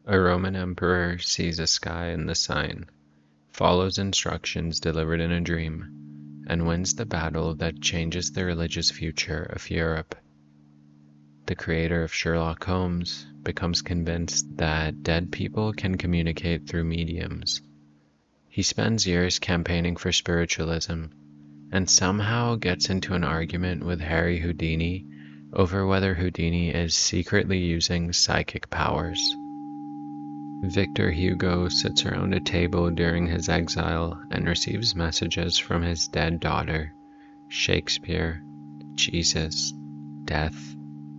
A Roman emperor sees a sky in the sign, follows instructions delivered in a dream, and wins the battle that changes the religious future of Europe. The creator of Sherlock Holmes becomes convinced that dead people can communicate through mediums. He spends years campaigning for spiritualism and somehow gets into an argument with Harry Houdini over whether Houdini is secretly using psychic powers. Victor Hugo sits around a table during his exile and receives messages from his dead daughter, Shakespeare, Jesus, death,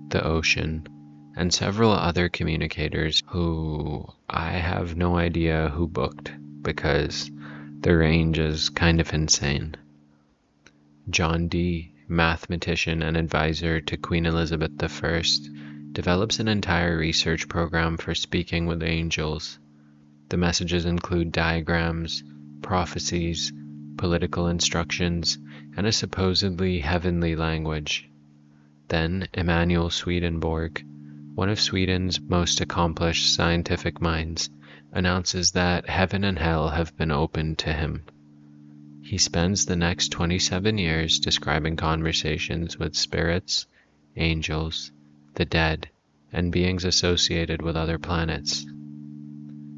the ocean, and several other communicators who I have no idea who booked because the range is kind of insane. John Dee, mathematician and advisor to Queen Elizabeth I, develops an entire research program for speaking with angels. The messages include diagrams, prophecies, political instructions, and a supposedly heavenly language. Then Emanuel Swedenborg, one of Sweden's most accomplished scientific minds, announces that heaven and hell have been opened to him. He spends the next 27 years describing conversations with spirits, angels, the dead, and beings associated with other planets.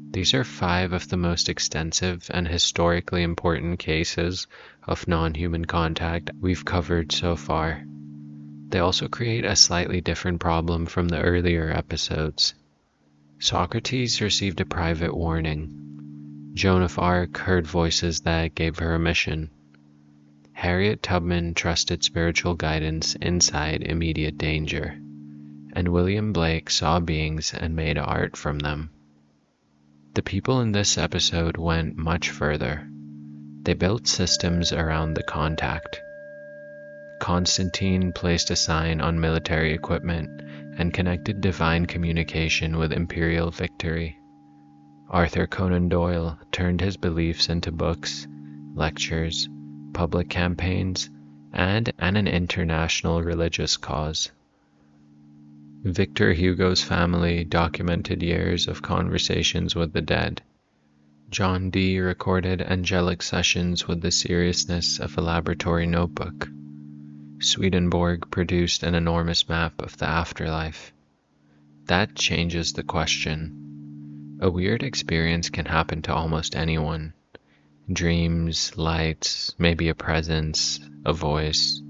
These are 5 of the most extensive and historically important cases of non-human contact we've covered so far. They also create a slightly different problem from the earlier episodes. Socrates received a private warning. Joan of Arc heard voices that gave her a mission. Harriet Tubman trusted spiritual guidance inside immediate danger. And William Blake saw beings and made art from them. The people in this episode went much further. They built systems around the contact. Constantine placed a sign on military equipment and connected divine communication with imperial victory. Arthur Conan Doyle turned his beliefs into books, lectures, public campaigns, and an international religious cause. Victor Hugo's family documented years of conversations with the dead. John Dee recorded angelic sessions with the seriousness of a laboratory notebook. Swedenborg produced an enormous map of the afterlife. That changes the question. A weird experience can happen to almost anyone. Dreams, lights, maybe a presence, a voice,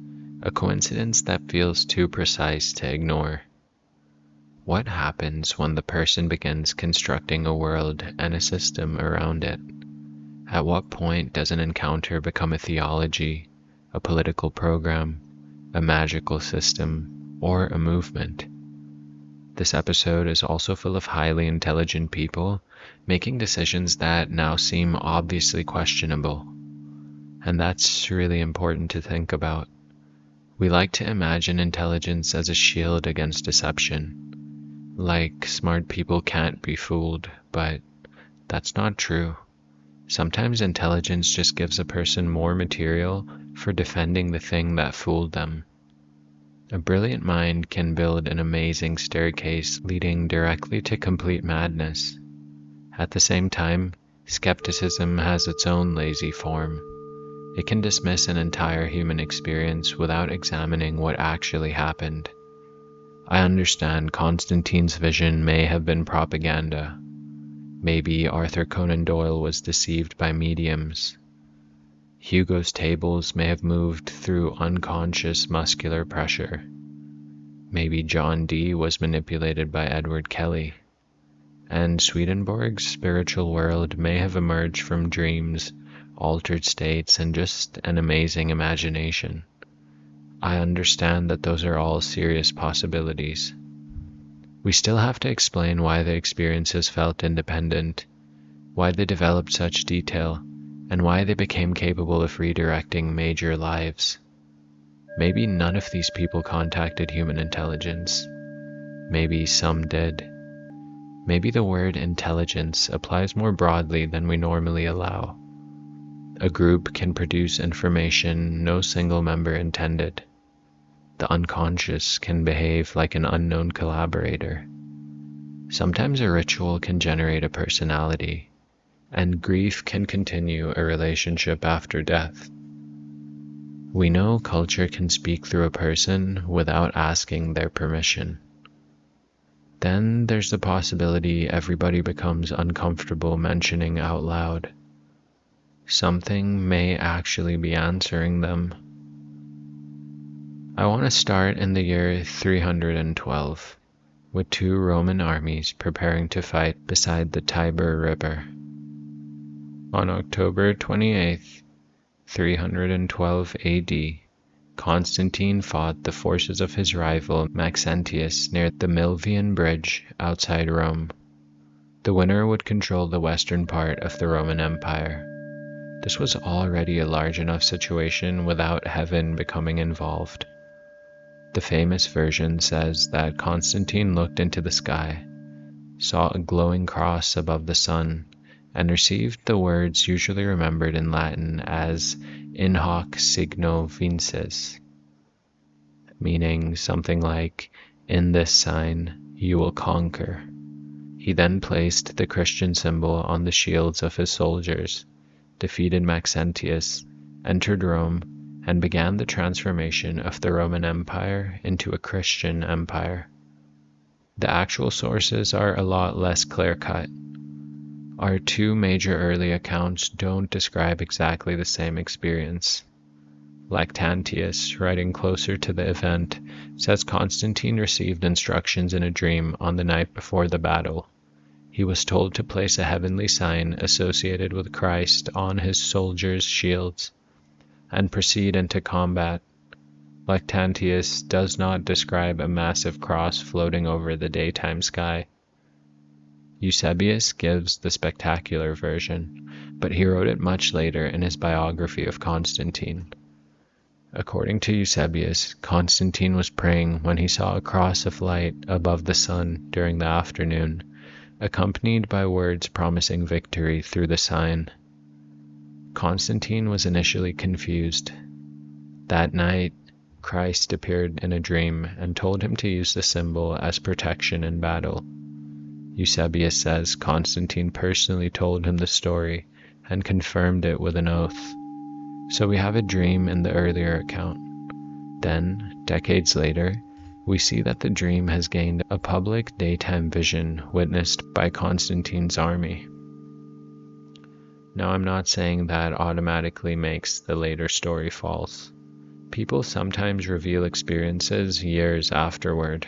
a coincidence that feels too precise to ignore. What happens when the person begins constructing a world and a system around it? At what point does an encounter become a theology, a political program, a magical system, or a movement? This episode is also full of highly intelligent people making decisions that now seem obviously questionable. And that's really important to think about. We like to imagine intelligence as a shield against deception. Like smart people can't be fooled, but that's not true. Sometimes intelligence just gives a person more material for defending the thing that fooled them. A brilliant mind can build an amazing staircase leading directly to complete madness. At the same time, skepticism has its own lazy form. It can dismiss an entire human experience without examining what actually happened. I understand Constantine's vision may have been propaganda. Maybe Arthur Conan Doyle was deceived by mediums. Hugo's tables may have moved through unconscious muscular pressure. Maybe John Dee was manipulated by Edward Kelly. And Swedenborg's spiritual world may have emerged from dreams, altered states, and just an amazing imagination. I understand that those are all serious possibilities. We still have to explain why the experiences felt independent, why they developed such detail, and why they became capable of redirecting major lives. Maybe none of these people contacted human intelligence. Maybe some did. Maybe the word intelligence applies more broadly than we normally allow. A group can produce information no single member intended. The unconscious can behave like an unknown collaborator. Sometimes a ritual can generate a personality, and grief can continue a relationship after death. We know culture can speak through a person without asking their permission. Then there's the possibility everybody becomes uncomfortable mentioning out loud. Something may actually be answering them. I want to start in the year 312, with 2 Roman armies preparing to fight beside the Tiber River. On October 28th, 312 AD, Constantine fought the forces of his rival Maxentius near the Milvian Bridge outside Rome. The winner would control the western part of the Roman Empire. This was already a large enough situation without heaven becoming involved. The famous version says that Constantine looked into the sky, saw a glowing cross above the sun, and received the words usually remembered in Latin as in hoc signo vinces, meaning something like, in this sign you will conquer. He then placed the Christian symbol on the shields of his soldiers, defeated Maxentius, entered Rome, and began the transformation of the Roman Empire into a Christian empire. The actual sources are a lot less clear-cut. Our 2 major early accounts don't describe exactly the same experience. Lactantius, writing closer to the event, says Constantine received instructions in a dream on the night before the battle. He was told to place a heavenly sign associated with Christ on his soldiers' shields and proceed into combat. Lactantius does not describe a massive cross floating over the daytime sky. Eusebius gives the spectacular version, but he wrote it much later in his biography of Constantine. According to Eusebius, Constantine was praying when he saw a cross of light above the sun during the afternoon, accompanied by words promising victory through the sign. Constantine was initially confused. That night, Christ appeared in a dream and told him to use the symbol as protection in battle. Eusebius says Constantine personally told him the story and confirmed it with an oath. So we have a dream in the earlier account. Then, decades later, we see that the dream has gained a public daytime vision witnessed by Constantine's army. Now, I'm not saying that automatically makes the later story false. People sometimes reveal experiences years afterward.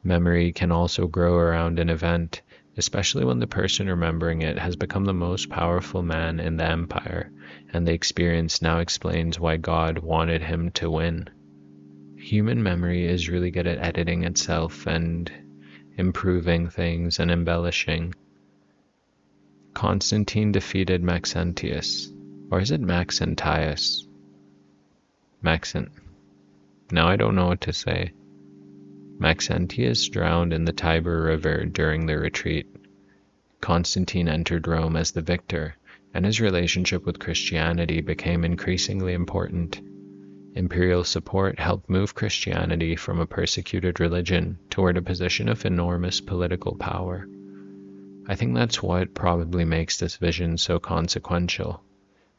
Memory can also grow around an event, especially when the person remembering it has become the most powerful man in the empire, and the experience now explains why God wanted him to win. Human memory is really good at editing itself and improving things and embellishing. Constantine defeated Maxentius, or is it Maxentius? Now I don't know what to say. Maxentius drowned in the Tiber River during the retreat. Constantine entered Rome as the victor, and his relationship with Christianity became increasingly important. Imperial support helped move Christianity from a persecuted religion toward a position of enormous political power. I think that's what probably makes this vision so consequential.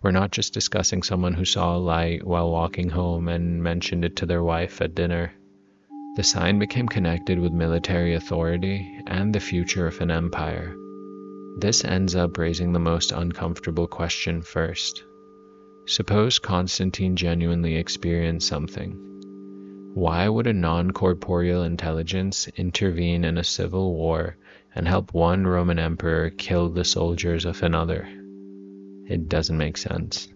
We're not just discussing someone who saw a light while walking home and mentioned it to their wife at dinner. The sign became connected with military authority and the future of an empire. This ends up raising the most uncomfortable question first. Suppose Constantine genuinely experienced something. Why would a non-corporeal intelligence intervene in a civil war and help one Roman emperor kill the soldiers of another? It doesn't make sense.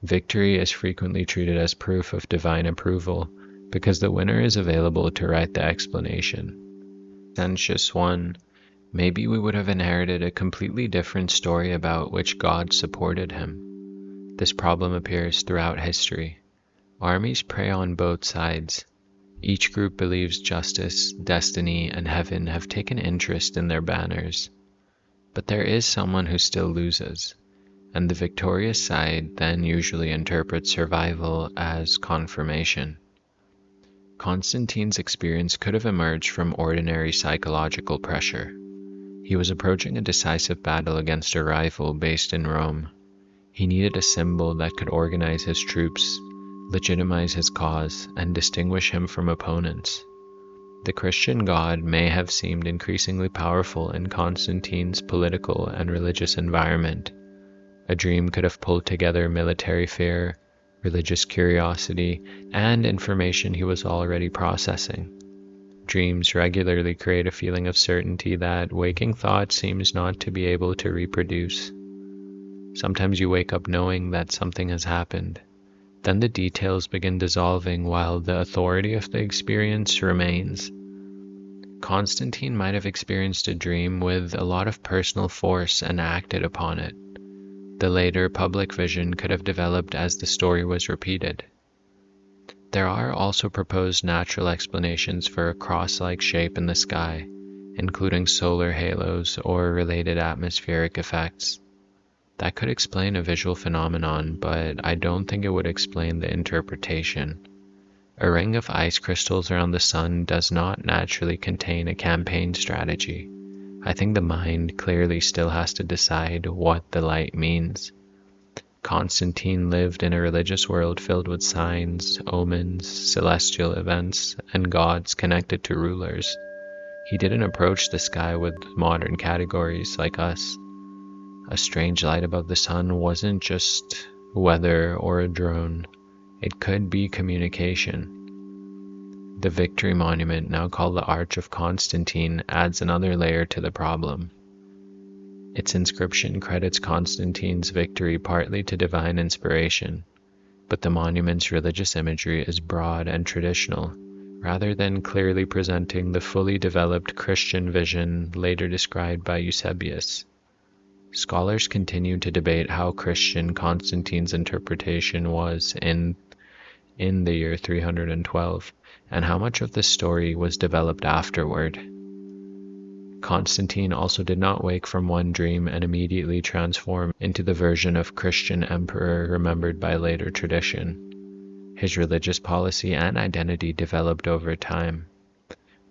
Victory is frequently treated as proof of divine approval, because the winner is available to write the explanation. Maxentius won. Maybe we would have inherited a completely different story about which God supported him. This problem appears throughout history. Armies prey on both sides. Each group believes justice, destiny, and heaven have taken interest in their banners. But there is someone who still loses, and the victorious side then usually interprets survival as confirmation. Constantine's experience could have emerged from ordinary psychological pressure. He was approaching a decisive battle against a rival based in Rome. He needed a symbol that could organize his troops, legitimize his cause, and distinguish him from opponents. The Christian God may have seemed increasingly powerful in Constantine's political and religious environment. A dream could have pulled together military fear, religious curiosity, and information he was already processing. Dreams regularly create a feeling of certainty that waking thought seems not to be able to reproduce. Sometimes you wake up knowing that something has happened. Then the details begin dissolving while the authority of the experience remains. Constantine might have experienced a dream with a lot of personal force and acted upon it. The later public vision could have developed as the story was repeated. There are also proposed natural explanations for a cross-like shape in the sky, including solar halos or related atmospheric effects. That could explain a visual phenomenon, but I don't think it would explain the interpretation. A ring of ice crystals around the sun does not naturally contain a campaign strategy. I think the mind clearly still has to decide what the light means. Constantine lived in a religious world filled with signs, omens, celestial events, and gods connected to rulers. He didn't approach the sky with modern categories like us. A strange light above the sun wasn't just weather or a drone. It could be communication. The Victory Monument, now called the Arch of Constantine, adds another layer to the problem. Its inscription credits Constantine's victory partly to divine inspiration, but the monument's religious imagery is broad and traditional, rather than clearly presenting the fully developed Christian vision later described by Eusebius. Scholars continue to debate how Christian Constantine's interpretation was in the year 312, and how much of the story was developed afterward. Constantine also did not wake from one dream and immediately transform into the version of Christian emperor remembered by later tradition. His religious policy and identity developed over time.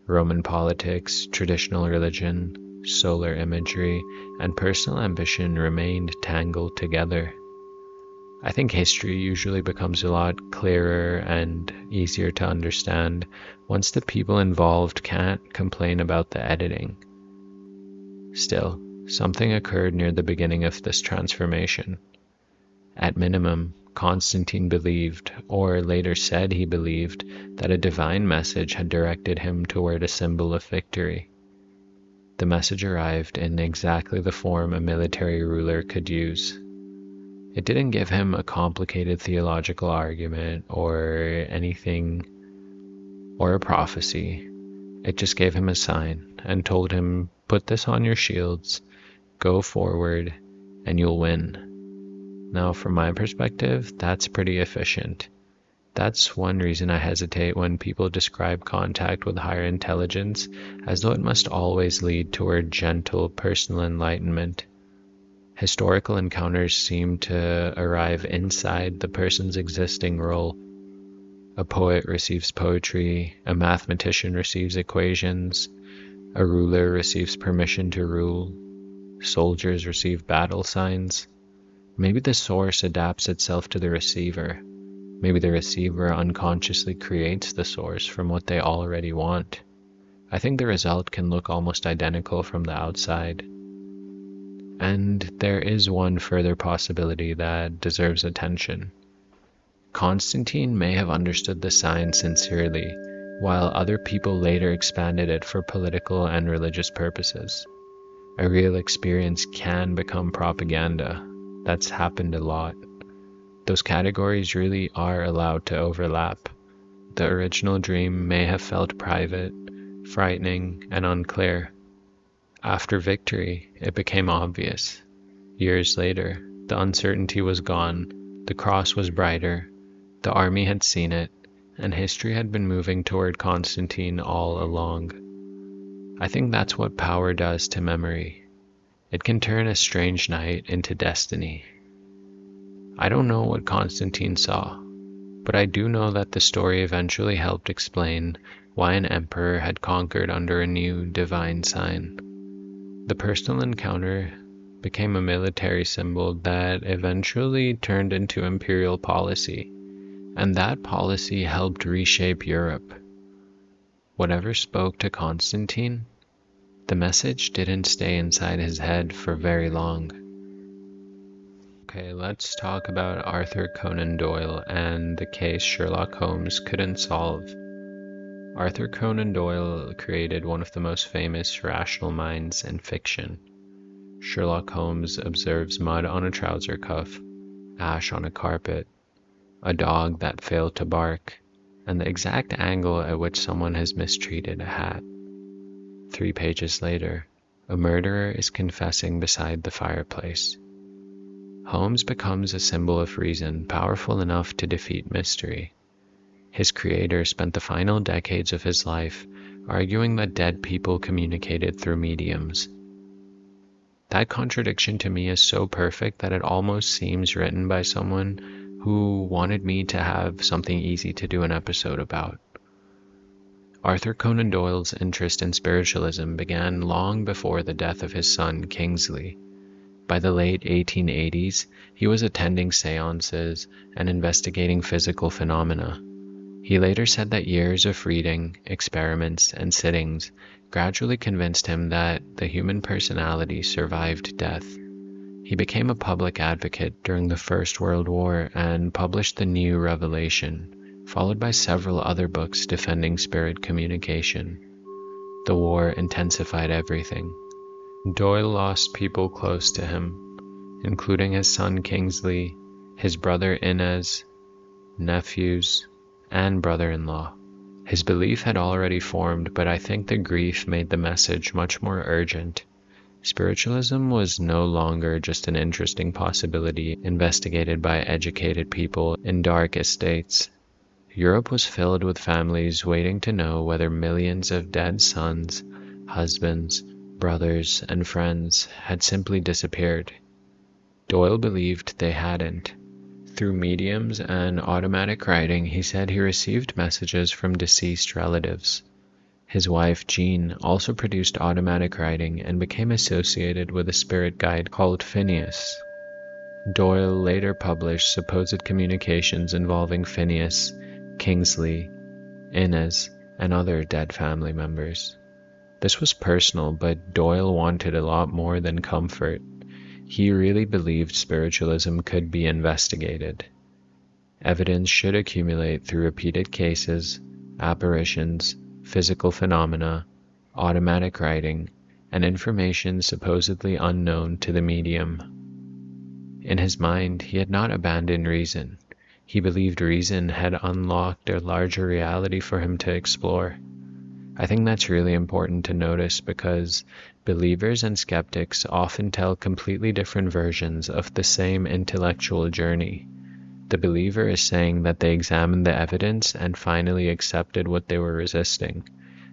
Roman politics, traditional religion, solar imagery, and personal ambition remained tangled together. I think history usually becomes a lot clearer and easier to understand once the people involved can't complain about the editing. Still, something occurred near the beginning of this transformation. At minimum, Constantine believed, or later said he believed, that a divine message had directed him toward a symbol of victory. The message arrived in exactly the form a military ruler could use. It didn't give him a complicated theological argument or anything, or a prophecy. It just gave him a sign and told him, put this on your shields, go forward, and you'll win. Now, from my perspective, that's pretty efficient. That's one reason I hesitate when people describe contact with higher intelligence as though it must always lead toward gentle personal enlightenment. Historical encounters seem to arrive inside the person's existing role. A poet receives poetry, a mathematician receives equations, a ruler receives permission to rule, soldiers receive battle signs. Maybe the source adapts itself to the receiver. Maybe the receiver unconsciously creates the source from what they already want. I think the result can look almost identical from the outside. And there is one further possibility that deserves attention. Constantine may have understood the science sincerely, while other people later expanded it for political and religious purposes. A real experience can become propaganda. That's happened a lot. Those categories really are allowed to overlap. The original dream may have felt private, frightening, and unclear. After victory, it became obvious. Years later, the uncertainty was gone, the cross was brighter, the army had seen it, and history had been moving toward Constantine all along. I think that's what power does to memory. It can turn a strange night into destiny. I don't know what Constantine saw, but I do know that the story eventually helped explain why an emperor had conquered under a new divine sign. The personal encounter became a military symbol that eventually turned into imperial policy, and that policy helped reshape Europe. Whatever spoke to Constantine, the message didn't stay inside his head for very long. Okay, let's talk about Arthur Conan Doyle and the case Sherlock Holmes couldn't solve. Arthur Conan Doyle created one of the most famous rational minds in fiction. Sherlock Holmes observes mud on a trouser cuff, ash on a carpet, a dog that failed to bark, and the exact angle at which someone has mistreated a hat. 3 pages later, a murderer is confessing beside the fireplace. Holmes becomes a symbol of reason powerful enough to defeat mystery. His creator spent the final decades of his life arguing that dead people communicated through mediums. That contradiction to me is so perfect that it almost seems written by someone who wanted me to have something easy to do an episode about. Arthur Conan Doyle's interest in spiritualism began long before the death of his son Kingsley. By the late 1880s, he was attending séances and investigating physical phenomena. He later said that years of reading, experiments, and sittings gradually convinced him that the human personality survived death. He became a public advocate during the First World War and published The New Revelation, followed by several other books defending spirit communication. The war intensified everything. Doyle lost people close to him, including his son Kingsley, his brother Inez, nephews, and brother-in-law. His belief had already formed, but I think the grief made the message much more urgent. Spiritualism was no longer just an interesting possibility investigated by educated people in dark estates. Europe was filled with families waiting to know whether millions of dead sons, husbands, brothers, and friends had simply disappeared. Doyle believed they hadn't. Through mediums and automatic writing, he said he received messages from deceased relatives. His wife, Jean, also produced automatic writing and became associated with a spirit guide called Phineas. Doyle later published supposed communications involving Phineas, Kingsley, Inez, and other dead family members. This was personal, but Doyle wanted a lot more than comfort. He really believed spiritualism could be investigated. Evidence should accumulate through repeated cases, apparitions, physical phenomena, automatic writing, and information supposedly unknown to the medium. In his mind, he had not abandoned reason. He believed reason had unlocked a larger reality for him to explore. I think that's really important to notice because believers and skeptics often tell completely different versions of the same intellectual journey. The believer is saying that they examined the evidence and finally accepted what they were resisting.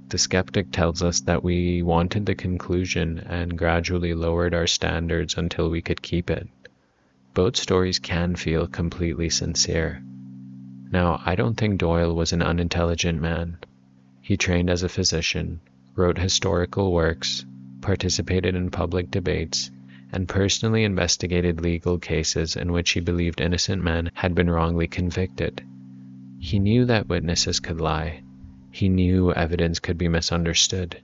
The skeptic tells us that we wanted the conclusion and gradually lowered our standards until we could keep it. Both stories can feel completely sincere. Now, I don't think Doyle was an unintelligent man. He trained as a physician, wrote historical works, participated in public debates, and personally investigated legal cases in which he believed innocent men had been wrongly convicted. He knew that witnesses could lie. He knew evidence could be misunderstood.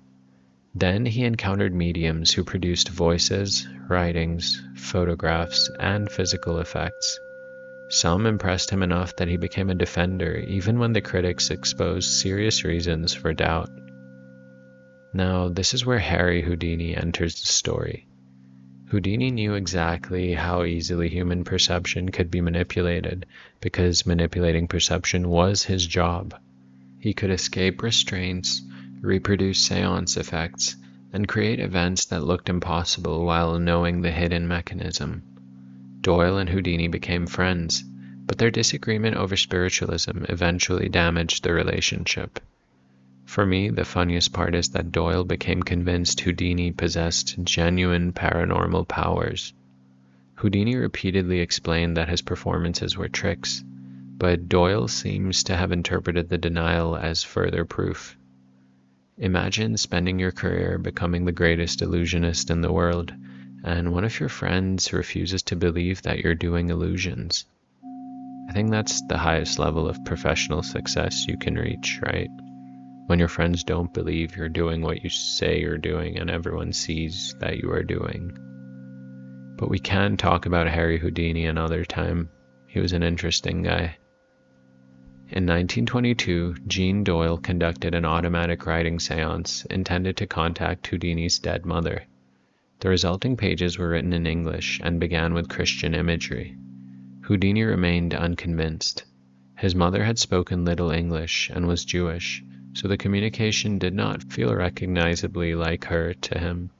Then he encountered mediums who produced voices, writings, photographs, and physical effects. Some impressed him enough that he became a defender even when the critics exposed serious reasons for doubt. Now, this is where Harry Houdini enters the story. Houdini knew exactly how easily human perception could be manipulated, because manipulating perception was his job. He could escape restraints, reproduce séance effects, and create events that looked impossible while knowing the hidden mechanism. Doyle and Houdini became friends, but their disagreement over spiritualism eventually damaged the relationship. For me, the funniest part is that Doyle became convinced Houdini possessed genuine paranormal powers. Houdini repeatedly explained that his performances were tricks, but Doyle seems to have interpreted the denial as further proof. Imagine spending your career becoming the greatest illusionist in the world, and one of your friends refuses to believe that you're doing illusions. I think that's the highest level of professional success you can reach, right? When your friends don't believe you're doing what you say you're doing and everyone sees that you are doing. But we can talk about Harry Houdini another time. He was an interesting guy. In 1922, Jean Doyle conducted an automatic writing séance intended to contact Houdini's dead mother. The resulting pages were written in English and began with Christian imagery. Houdini remained unconvinced. His mother had spoken little English and was Jewish, so the communication did not feel recognizably like her to him.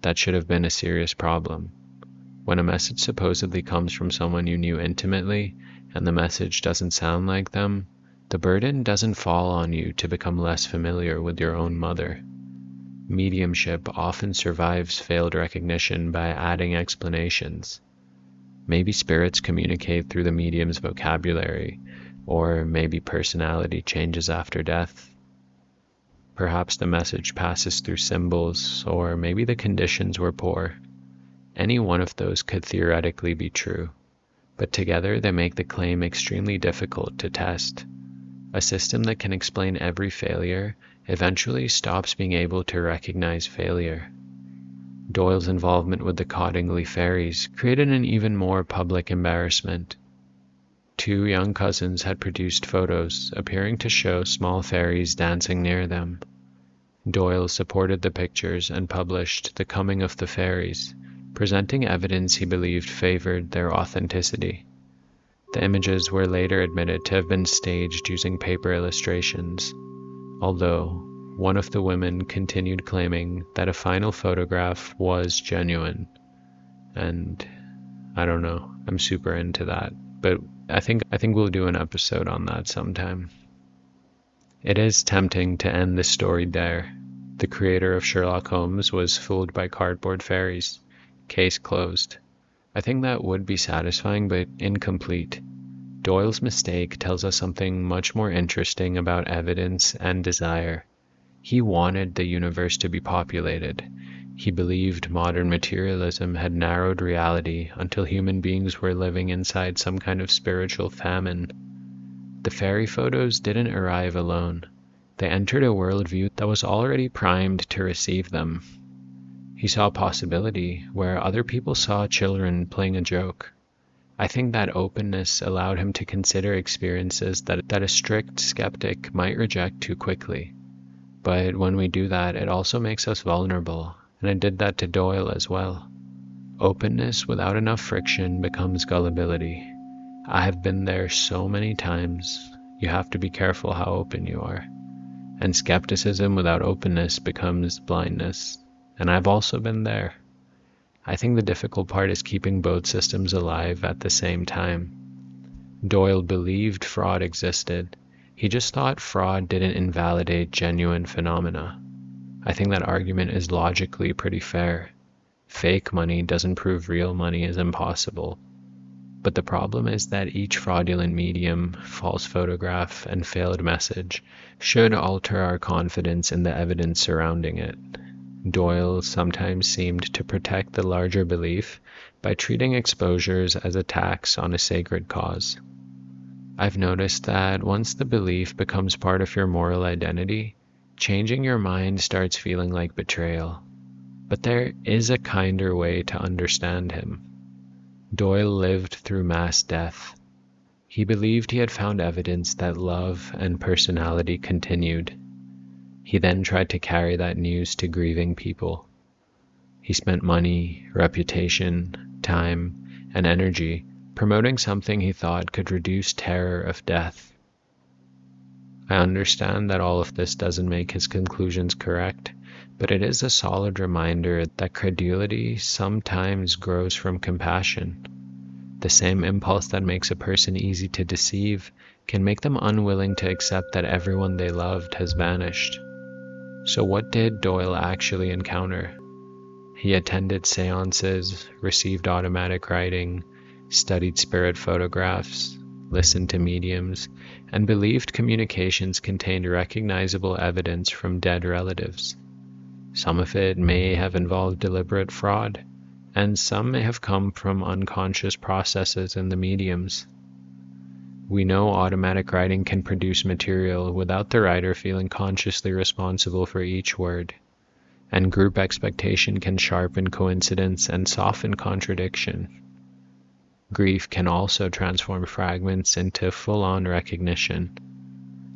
That should have been a serious problem. When a message supposedly comes from someone you knew intimately, and the message doesn't sound like them, the burden doesn't fall on you to become less familiar with your own mother. Mediumship often survives failed recognition by adding explanations. Maybe spirits communicate through the medium's vocabulary, or maybe personality changes after death. Perhaps the message passes through symbols, or maybe the conditions were poor. Any one of those could theoretically be true, but together they make the claim extremely difficult to test. A system that can explain every failure eventually stops being able to recognize failure. Doyle's involvement with the Cottingley fairies created an even more public embarrassment. Two young cousins had produced photos appearing to show small fairies dancing near them. Doyle supported the pictures and published The Coming of the Fairies, presenting evidence he believed favored their authenticity. The images were later admitted to have been staged using paper illustrations, although one of the women continued claiming that a final photograph was genuine. And I don't know, I'm super into that, but I think we'll do an episode on that sometime. It is tempting to end this story there. The creator of Sherlock Holmes was fooled by cardboard fairies. Case closed. I think that would be satisfying, but incomplete. Doyle's mistake tells us something much more interesting about evidence and desire. He wanted the universe to be populated. He believed modern materialism had narrowed reality until human beings were living inside some kind of spiritual famine. The fairy photos didn't arrive alone. They entered a worldview that was already primed to receive them. He saw a possibility where other people saw children playing a joke. I think that openness allowed him to consider experiences that a strict skeptic might reject too quickly. But when we do that, it also makes us vulnerable, and it did that to Doyle as well. Openness without enough friction becomes gullibility. I have been there so many times. You have to be careful how open you are. And skepticism without openness becomes blindness. And I've also been there. I think the difficult part is keeping both systems alive at the same time. Doyle believed fraud existed. He just thought fraud didn't invalidate genuine phenomena. I think that argument is logically pretty fair. Fake money doesn't prove real money is impossible. But the problem is that each fraudulent medium, false photograph, and failed message should alter our confidence in the evidence surrounding it. Doyle sometimes seemed to protect the larger belief by treating exposures as attacks on a sacred cause. I've noticed that once the belief becomes part of your moral identity, changing your mind starts feeling like betrayal. But there is a kinder way to understand him. Doyle lived through mass death. He believed he had found evidence that love and personality continued. He then tried to carry that news to grieving people. He spent money, reputation, time, and energy promoting something he thought could reduce terror of death. I understand that all of this doesn't make his conclusions correct, but it is a solid reminder that credulity sometimes grows from compassion. The same impulse that makes a person easy to deceive can make them unwilling to accept that everyone they loved has vanished. So what did Doyle actually encounter? He attended séances, received automatic writing, studied spirit photographs, listened to mediums, and believed communications contained recognizable evidence from dead relatives. Some of it may have involved deliberate fraud, and some may have come from unconscious processes in the mediums. We know automatic writing can produce material without the writer feeling consciously responsible for each word, and group expectation can sharpen coincidence and soften contradiction. Grief can also transform fragments into full-on recognition.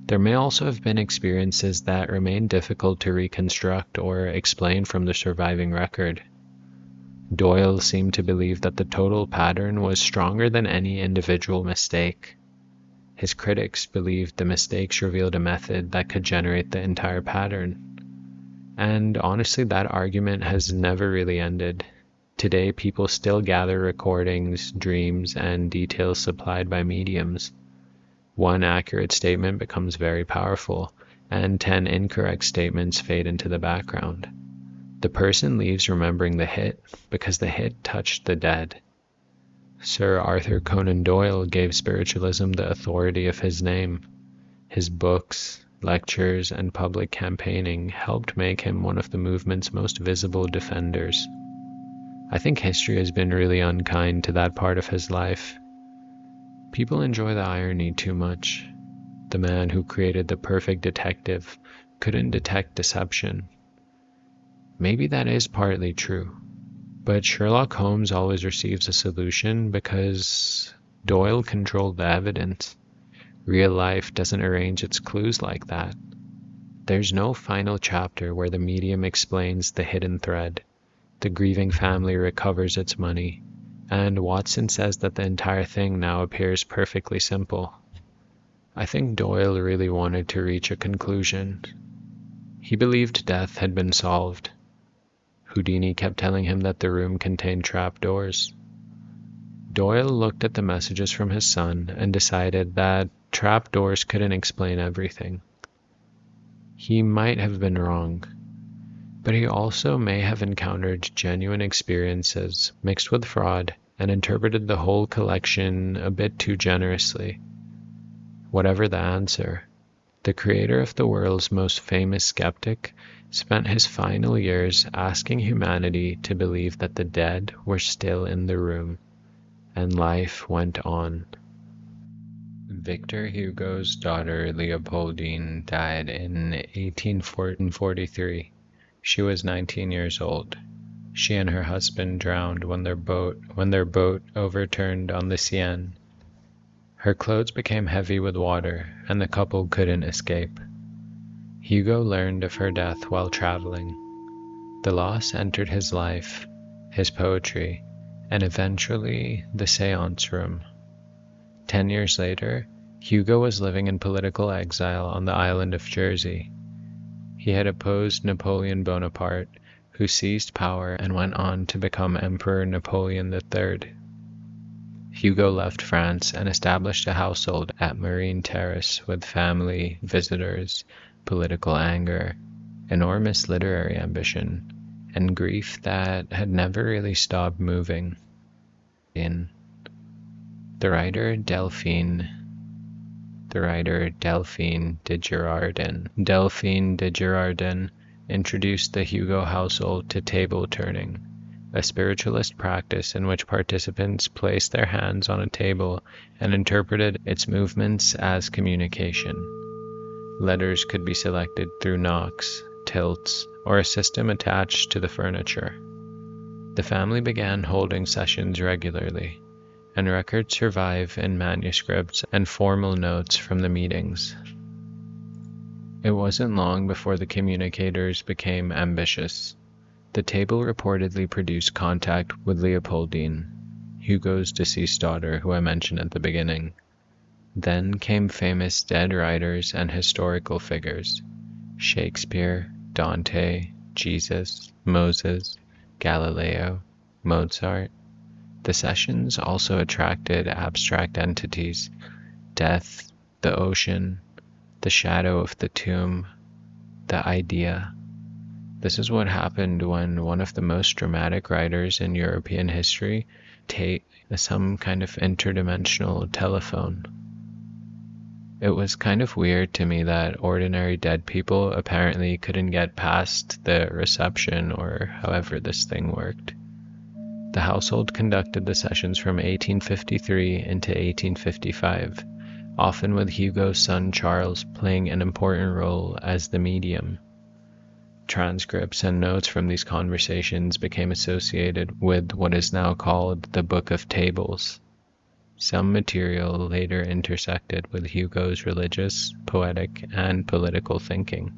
There may also have been experiences that remain difficult to reconstruct or explain from the surviving record. Doyle seemed to believe that the total pattern was stronger than any individual mistake. His critics believed the mistakes revealed a method that could generate the entire pattern. And honestly, that argument has never really ended. Today, people still gather recordings, dreams, and details supplied by mediums. One accurate statement becomes very powerful, and 10 incorrect statements fade into the background. The person leaves remembering the hit because the hit touched the dead. Sir Arthur Conan Doyle gave spiritualism the authority of his name. His books, lectures, and public campaigning helped make him one of the movement's most visible defenders. I think history has been really unkind to that part of his life. People enjoy the irony too much. The man who created the perfect detective couldn't detect deception. Maybe that is partly true, but Sherlock Holmes always receives a solution because Doyle controlled the evidence. Real life doesn't arrange its clues like that. There's no final chapter where the medium explains the hidden thread. The grieving family recovers its money, and Watson says that the entire thing now appears perfectly simple. I think Doyle really wanted to reach a conclusion. He believed death had been solved. Houdini kept telling him that the room contained trapdoors. Doyle looked at the messages from his son and decided that trapdoors couldn't explain everything. He might have been wrong, but he also may have encountered genuine experiences mixed with fraud and interpreted the whole collection a bit too generously. Whatever the answer, the creator of the world's most famous skeptic spent his final years asking humanity to believe that the dead were still in the room, and life went on. Victor Hugo's daughter Leopoldine died in 1843. She was 19 years old. She and her husband drowned when their boat overturned on the Seine. Her clothes became heavy with water, and the couple couldn't escape. Hugo learned of her death while traveling. The loss entered his life, his poetry, and eventually the séance room. 10 years later, Hugo was living in political exile on the island of Jersey. He had opposed Napoleon Bonaparte, who seized power and went on to become Emperor Napoleon III. Hugo left France and established a household at Marine Terrace with family, visitors, political anger, enormous literary ambition, and grief that had never really stopped moving. The writer Delphine de Girardin introduced the Hugo household to table turning, a spiritualist practice in which participants placed their hands on a table and interpreted its movements as communication. Letters could be selected through knocks, tilts, or a system attached to the furniture. The family began holding sessions regularly, and records survive in manuscripts and formal notes from the meetings. It wasn't long before the communicators became ambitious. The table reportedly produced contact with Leopoldine, Hugo's deceased daughter, who I mentioned at the beginning. Then came famous dead writers and historical figures: Shakespeare, Dante, Jesus, Moses, Galileo, Mozart. The sessions also attracted abstract entities: death, the ocean, the shadow of the tomb, the idea. This is what happened when one of the most dramatic writers in European history takes some kind of interdimensional telephone. It was kind of weird to me that ordinary dead people apparently couldn't get past the reception, or however this thing worked. The household conducted the sessions from 1853 into 1855, often with Hugo's son Charles playing an important role as the medium. Transcripts and notes from these conversations became associated with what is now called the Book of Tables. Some material later intersected with Hugo's religious, poetic, and political thinking.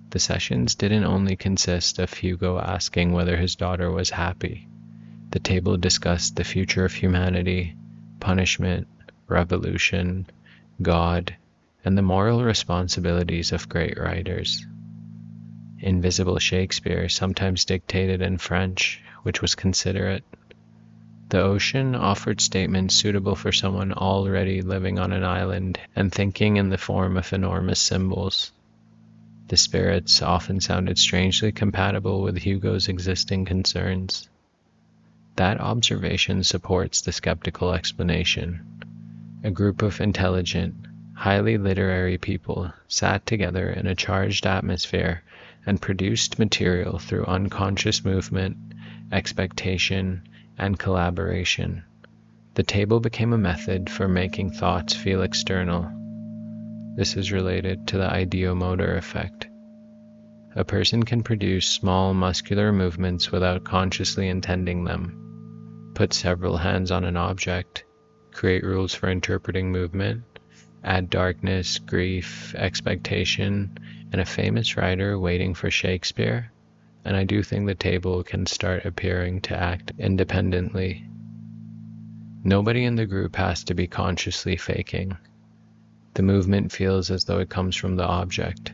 The sessions didn't only consist of Hugo asking whether his daughter was happy. The table discussed the future of humanity, punishment, revolution, God, and the moral responsibilities of great writers. Invisible Shakespeare sometimes dictated in French, which was considerate. The ocean offered statements suitable for someone already living on an island and thinking in the form of enormous symbols. The spirits often sounded strangely compatible with Hugo's existing concerns. That observation supports the skeptical explanation. A group of intelligent, highly literary people sat together in a charged atmosphere and produced material through unconscious movement, expectation, and collaboration. The table became a method for making thoughts feel external. This is related to the ideomotor effect. A person can produce small muscular movements without consciously intending them, put several hands on an object, create rules for interpreting movement, add darkness, grief, expectation, and a famous writer waiting for Shakespeare, and I do think the table can start appearing to act independently. Nobody in the group has to be consciously faking. The movement feels as though it comes from the object.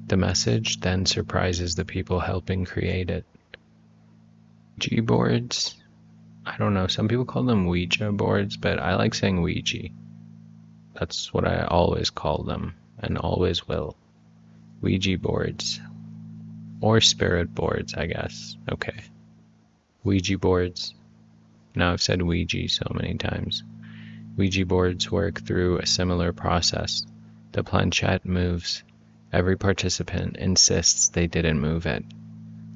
The message then surprises the people helping create it. Ouija boards? I don't know, some people call them Ouija boards, but I like saying Ouija. That's what I always call them, and always will. Ouija boards. Or spirit boards, I guess. Okay. Ouija boards. Now I've said Ouija so many times. Ouija boards work through a similar process. The planchette moves. Every participant insists they didn't move it.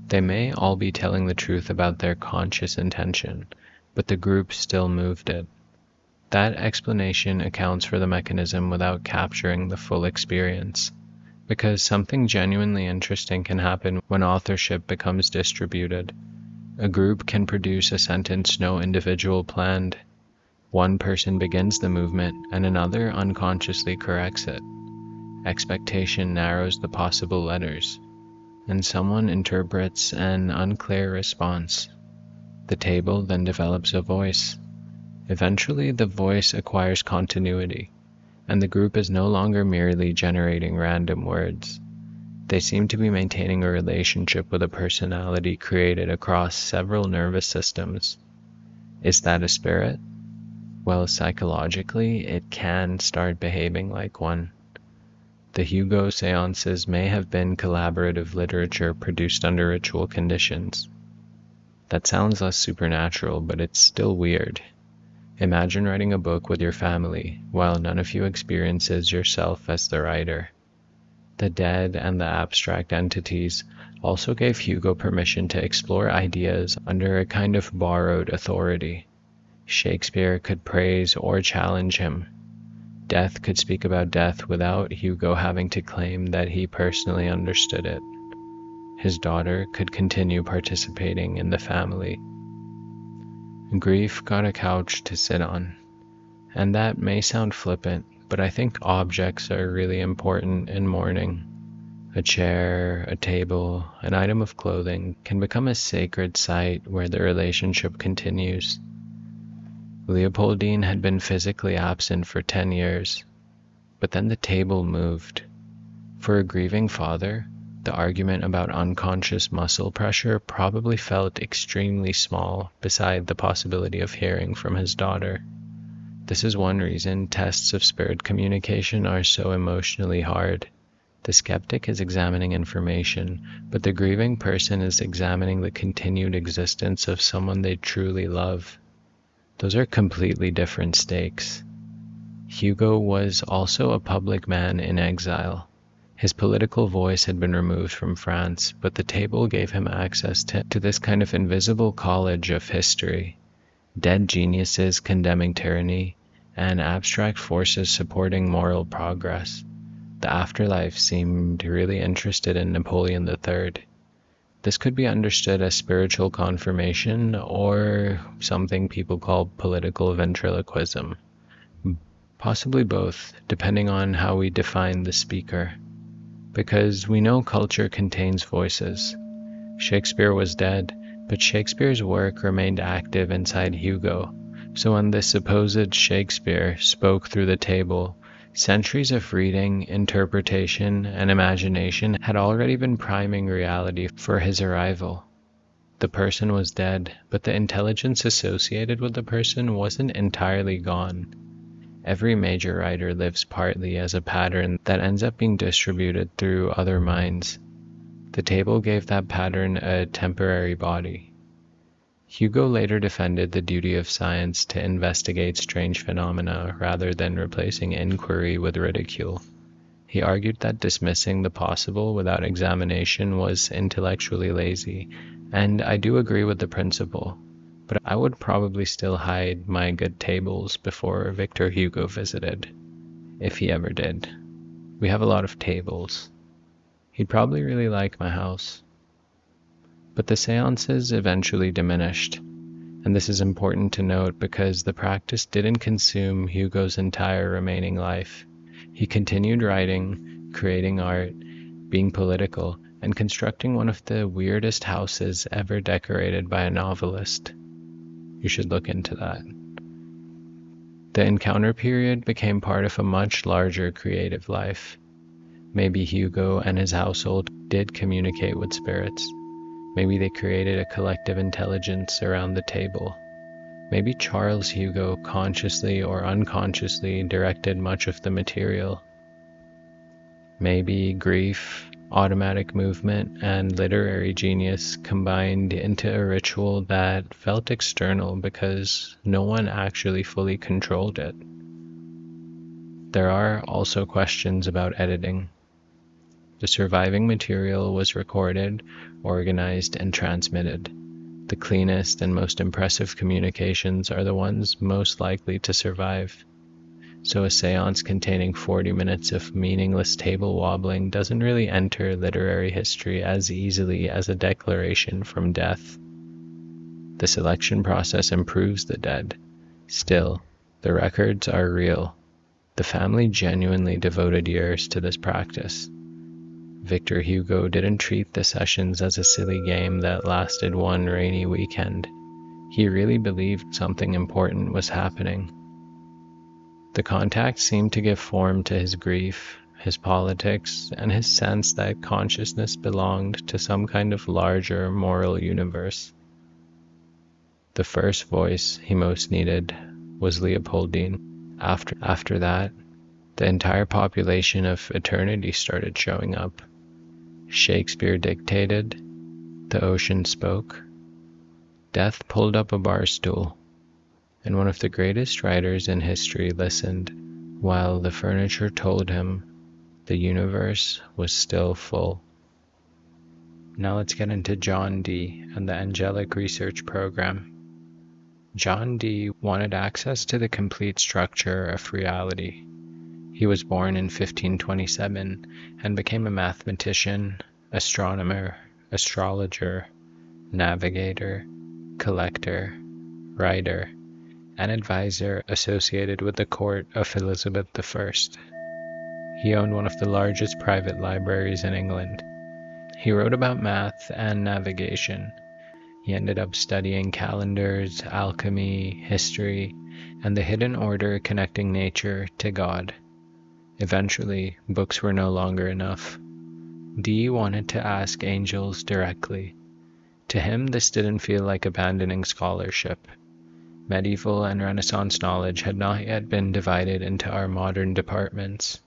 They may all be telling the truth about their conscious intention, but the group still moved it. That explanation accounts for the mechanism without capturing the full experience. Because something genuinely interesting can happen when authorship becomes distributed. A group can produce a sentence no individual planned. One person begins the movement and another unconsciously corrects it. Expectation narrows the possible letters, and someone interprets an unclear response. The table then develops a voice. Eventually, the voice acquires continuity, and the group is no longer merely generating random words. They seem to be maintaining a relationship with a personality created across several nervous systems. Is that a spirit? Well, psychologically, it can start behaving like one. The Hugo séances may have been collaborative literature produced under ritual conditions. That sounds less supernatural, but it's still weird. Imagine writing a book with your family, while none of you experiences yourself as the writer. The dead and the abstract entities also gave Hugo permission to explore ideas under a kind of borrowed authority. Shakespeare could praise or challenge him. Death could speak about death without Hugo having to claim that he personally understood it. His daughter could continue participating in the family. Grief got a couch to sit on. And that may sound flippant, but I think objects are really important in mourning. A chair, a table, an item of clothing can become a sacred site where the relationship continues. Leopoldine had been physically absent for 10 years, but then the table moved. For a grieving father, the argument about unconscious muscle pressure probably felt extremely small beside the possibility of hearing from his daughter. This is one reason tests of spirit communication are so emotionally hard. The skeptic is examining information, but the grieving person is examining the continued existence of someone they truly love. Those are completely different stakes. Hugo was also a public man in exile. His political voice had been removed from France, but the table gave him access to this kind of invisible college of history, dead geniuses condemning tyranny, and abstract forces supporting moral progress. The afterlife seemed really interested in Napoleon III. This could be understood as spiritual confirmation or something people call political ventriloquism. Possibly both, depending on how we define the speaker. Because we know culture contains voices. Shakespeare was dead, but Shakespeare's work remained active inside Hugo. So when this supposed Shakespeare spoke through the table, centuries of reading, interpretation, and imagination had already been priming reality for his arrival. The person was dead, but the intelligence associated with the person wasn't entirely gone. Every major writer lives partly as a pattern that ends up being distributed through other minds. The table gave that pattern a temporary body. Hugo later defended the duty of science to investigate strange phenomena rather than replacing inquiry with ridicule. He argued that dismissing the possible without examination was intellectually lazy, and I do agree with the principle. But I would probably still hide my good tables before Victor Hugo visited, if he ever did. We have a lot of tables. He'd probably really like my house. But the séances eventually diminished, and this is important to note because the practice didn't consume Hugo's entire remaining life. He continued writing, creating art, being political, and constructing one of the weirdest houses ever decorated by a novelist. You should look into that. The encounter period became part of a much larger creative life. Maybe Hugo and his household did communicate with spirits. Maybe they created a collective intelligence around the table. Maybe Charles Hugo consciously or unconsciously directed much of the material. Maybe grief, automatic movement, and literary genius combined into a ritual that felt external because no one actually fully controlled it. There are also questions about editing. The surviving material was recorded, organized, and transmitted. The cleanest and most impressive communications are the ones most likely to survive. So a seance containing 40 minutes of meaningless table wobbling doesn't really enter literary history as easily as a declaration from death. The selection process improves the dead. Still, the records are real. The family genuinely devoted years to this practice. Victor Hugo didn't treat the sessions as a silly game that lasted one rainy weekend. He really believed something important was happening. The contact seemed to give form to his grief, his politics, and his sense that consciousness belonged to some kind of larger moral universe. The first voice he most needed was Leopoldine. After that, the entire population of eternity started showing up. Shakespeare dictated, the ocean spoke, death pulled up a bar stool, and one of the greatest writers in history listened while the furniture told him the universe was still full. Now let's get into John Dee and the Angelic Research Program. John Dee wanted access to the complete structure of reality. He was born in 1527 and became a mathematician, astronomer, astrologer, navigator, collector, writer, and advisor associated with the court of Elizabeth I. He owned one of the largest private libraries in England. He wrote about math and navigation. He ended up studying calendars, alchemy, history, and the hidden order connecting nature to God. Eventually, books were no longer enough. Dee wanted to ask angels directly. To him, this didn't feel like abandoning scholarship. Medieval and Renaissance knowledge had not yet been divided into our modern departments.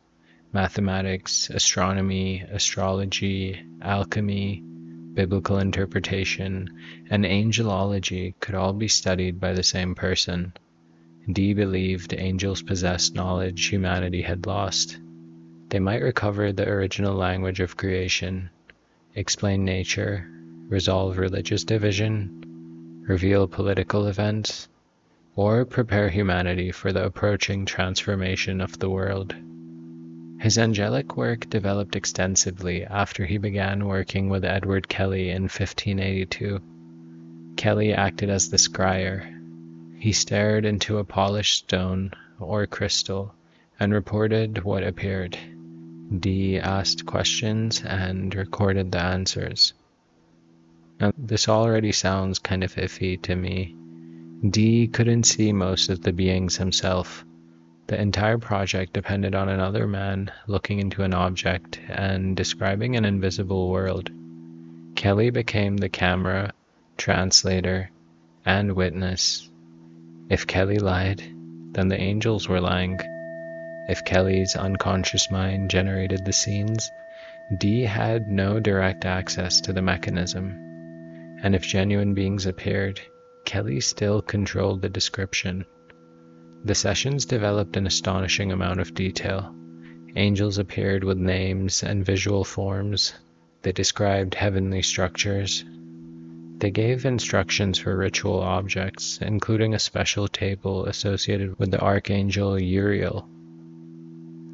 Mathematics, astronomy, astrology, alchemy, biblical interpretation, and angelology could all be studied by the same person. Dee believed angels possessed knowledge humanity had lost. They might recover the original language of creation, explain nature, resolve religious division, reveal political events, or prepare humanity for the approaching transformation of the world. His angelic work developed extensively after he began working with Edward Kelly in 1582. Kelly acted as the scryer. He stared into a polished stone or crystal and reported what appeared. Dee asked questions and recorded the answers. Now, this already sounds kind of iffy to me. Dee couldn't see most of the beings himself. The entire project depended on another man looking into an object and describing an invisible world. Kelly became the camera, translator, and witness. If Kelly lied, then the angels were lying. If Kelly's unconscious mind generated the scenes, Dee had no direct access to the mechanism. And if genuine beings appeared, Kelly still controlled the description. The sessions developed an astonishing amount of detail. Angels appeared with names and visual forms. They described heavenly structures. They gave instructions for ritual objects, including a special table associated with the archangel Uriel.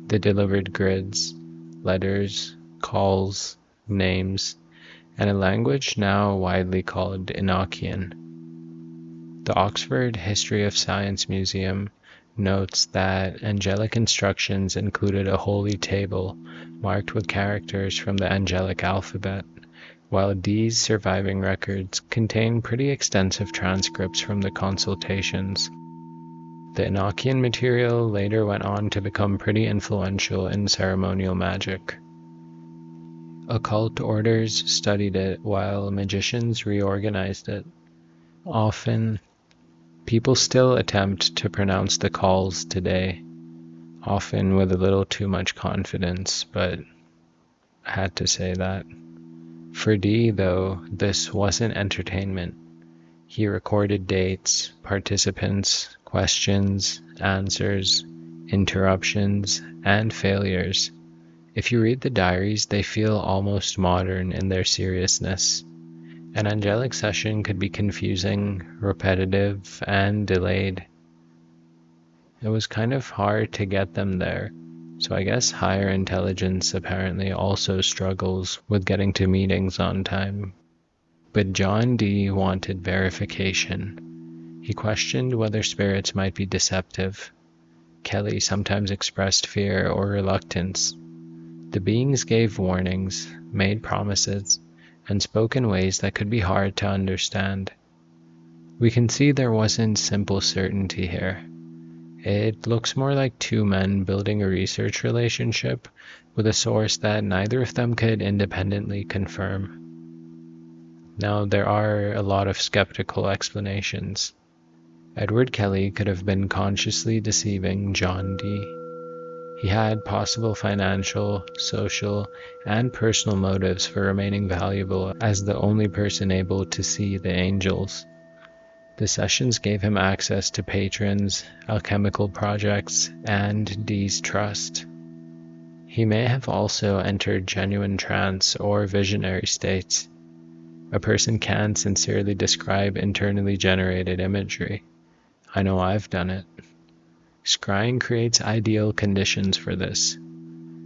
They delivered grids, letters, calls, names, and a language now widely called Enochian. The Oxford History of Science Museum notes that angelic instructions included a holy table marked with characters from the angelic alphabet, while Dee's surviving records contain pretty extensive transcripts from the consultations. The Enochian material later went on to become pretty influential in ceremonial magic. Occult orders studied it while magicians reorganized it. Often, people still attempt to pronounce the calls today, often with a little too much confidence, but I had to say that. For Dee, though, this wasn't entertainment. He recorded dates, participants, questions, answers, interruptions, and failures. If you read the diaries, they feel almost modern in their seriousness. An angelic session could be confusing, repetitive, and delayed. It was kind of hard to get them there, so I guess higher intelligence apparently also struggles with getting to meetings on time. But John Dee wanted verification. He questioned whether spirits might be deceptive. Kelly sometimes expressed fear or reluctance. The beings gave warnings, made promises, and spoke in ways that could be hard to understand. We can see there wasn't simple certainty here. It looks more like two men building a research relationship with a source that neither of them could independently confirm. Now, there are a lot of skeptical explanations. Edward Kelly could have been consciously deceiving John Dee. He had possible financial, social, and personal motives for remaining valuable as the only person able to see the angels. The sessions gave him access to patrons, alchemical projects, and Dee's trust. He may have also entered genuine trance or visionary states. A person can sincerely describe internally generated imagery. I know I've done it. Scrying creates ideal conditions for this.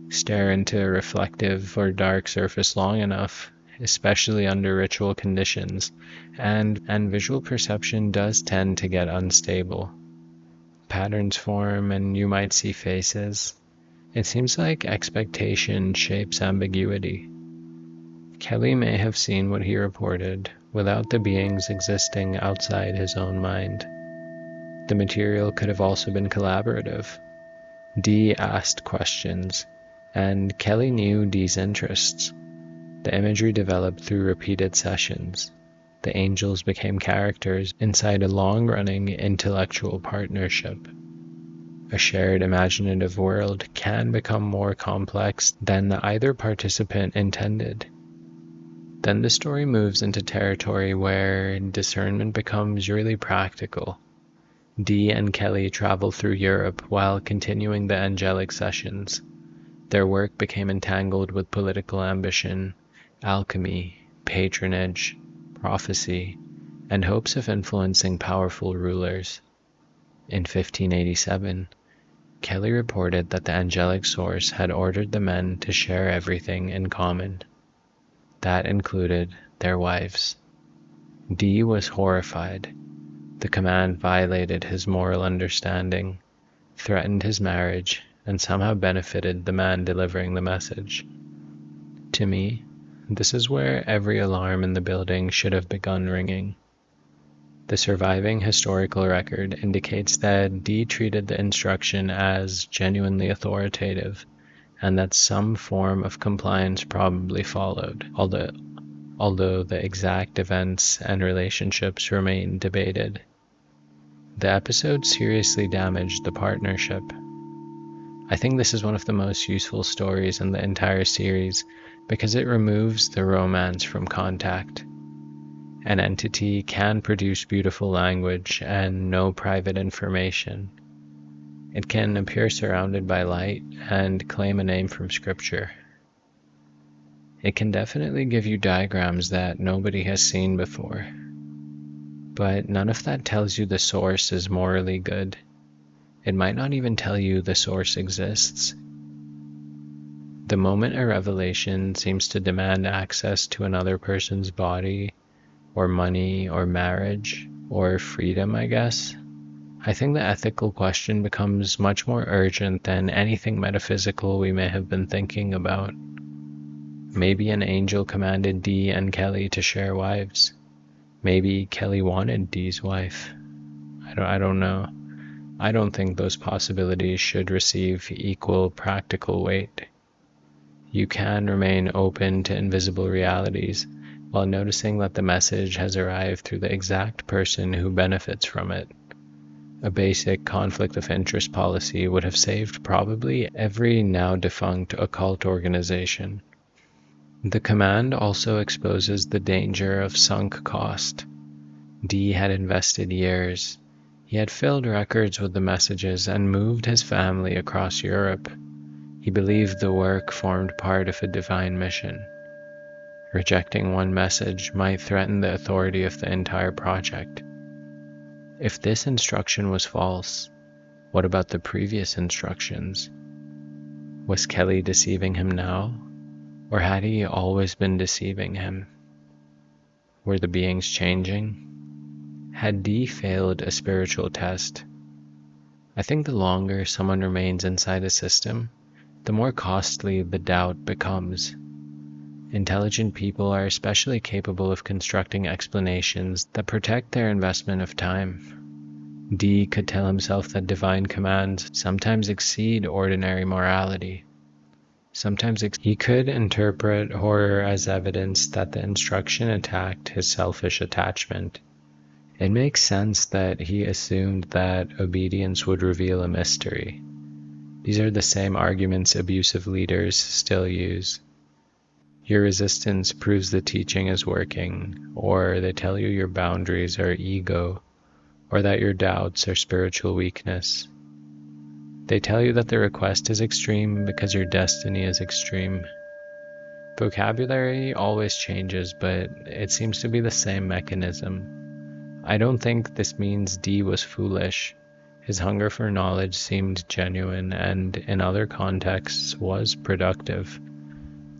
Stare into a reflective or dark surface long enough, especially under ritual conditions, and visual perception does tend to get unstable. Patterns form and you might see faces. It seems like expectation shapes ambiguity. Kelly may have seen what he reported without the beings existing outside his own mind. The material could have also been collaborative. Dee asked questions, and Kelly knew Dee's interests. The imagery developed through repeated sessions. The angels became characters inside a long-running intellectual partnership. A shared imaginative world can become more complex than either participant intended. Then the story moves into territory where discernment becomes really practical. Dee and Kelly traveled through Europe while continuing the angelic sessions. Their work became entangled with political ambition, alchemy, patronage, prophecy, and hopes of influencing powerful rulers. In 1587, Kelly reported that the angelic source had ordered the men to share everything in common. That included their wives. Dee was horrified. The command violated his moral understanding, threatened his marriage, and somehow benefited the man delivering the message. To me, this is where every alarm in the building should have begun ringing. The surviving historical record indicates that Dee treated the instruction as genuinely authoritative, and that some form of compliance probably followed, although the exact events and relationships remain debated. The episode seriously damaged the partnership. I think this is one of the most useful stories in the entire series because it removes the romance from contact. An entity can produce beautiful language and no private information. It can appear surrounded by light and claim a name from scripture. It can definitely give you diagrams that nobody has seen before. But none of that tells you the source is morally good. It might not even tell you the source exists. The moment a revelation seems to demand access to another person's body, or money, or marriage, or freedom, I guess, I think the ethical question becomes much more urgent than anything metaphysical we may have been thinking about. Maybe an angel commanded Dee and Kelly to share wives. Maybe Kelly wanted Dee's wife. I don't know. I don't think those possibilities should receive equal practical weight. You can remain open to invisible realities while noticing that the message has arrived through the exact person who benefits from it. A basic conflict of interest policy would have saved probably every now defunct occult organization. The command also exposes the danger of sunk cost. Dee had invested years. He had filled records with the messages and moved his family across Europe. He believed the work formed part of a divine mission. Rejecting one message might threaten the authority of the entire project. If this instruction was false, what about the previous instructions? Was Kelly deceiving him now? Or had he always been deceiving him? Were the beings changing? Had Dee failed a spiritual test? I think the longer someone remains inside a system, the more costly the doubt becomes. Intelligent people are especially capable of constructing explanations that protect their investment of time. Dee could tell himself that divine commands sometimes exceed ordinary morality. Sometimes he could interpret horror as evidence that the instruction attacked his selfish attachment. It makes sense that he assumed that obedience would reveal a mystery. These are the same arguments abusive leaders still use. Your resistance proves the teaching is working, or they tell you your boundaries are ego, or that your doubts are spiritual weakness. They tell you that the request is extreme because your destiny is extreme. Vocabulary always changes, but it seems to be the same mechanism. I don't think this means Dee was foolish. His hunger for knowledge seemed genuine and, in other contexts, was productive.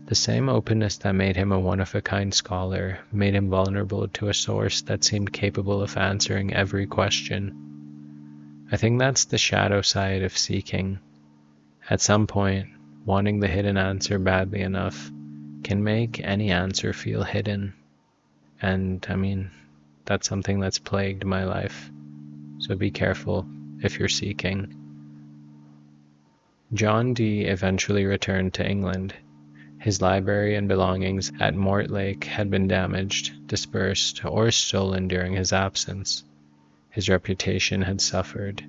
The same openness that made him a one-of-a-kind scholar made him vulnerable to a source that seemed capable of answering every question. I think that's the shadow side of seeking. At some point, wanting the hidden answer badly enough can make any answer feel hidden. And, that's something that's plagued my life. So be careful if you're seeking. John Dee eventually returned to England. His library and belongings at Mortlake had been damaged, dispersed, or stolen during his absence. His reputation had suffered.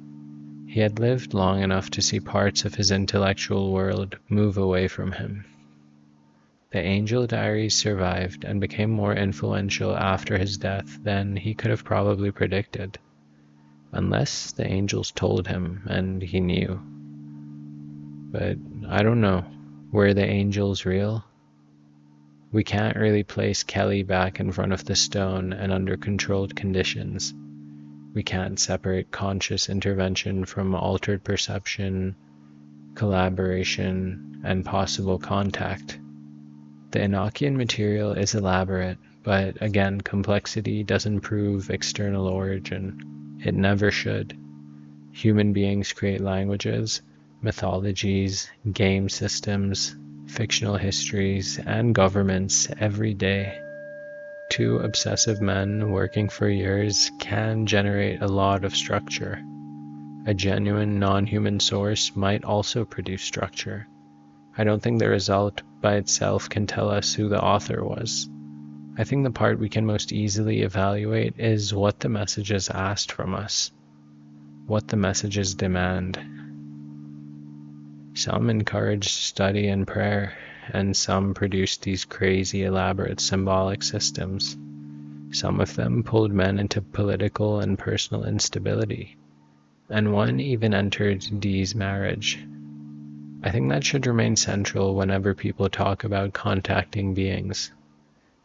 He had lived long enough to see parts of his intellectual world move away from him. The Angel Diaries survived and became more influential after his death than he could have probably predicted. unless the angels told him and he knew. But I don't know. Were the angels real? We can't really place Kelly back in front of the stone and under controlled conditions. We can't separate conscious intervention from altered perception, collaboration, and possible contact. The Enochian material is elaborate, but again, complexity doesn't prove external origin. It never should. Human beings create languages, mythologies, game systems, fictional histories, and governments every day. Two obsessive men working for years can generate a lot of structure. A genuine non-human source might also produce structure. I don't think the result by itself can tell us who the author was. I think the part we can most easily evaluate is what the messages asked from us, what the messages demand. Some encouraged study and prayer, and some produced these crazy elaborate symbolic systems. Some of them pulled men into political and personal instability, and one even entered Dee's marriage. I think that should remain central whenever people talk about contacting beings.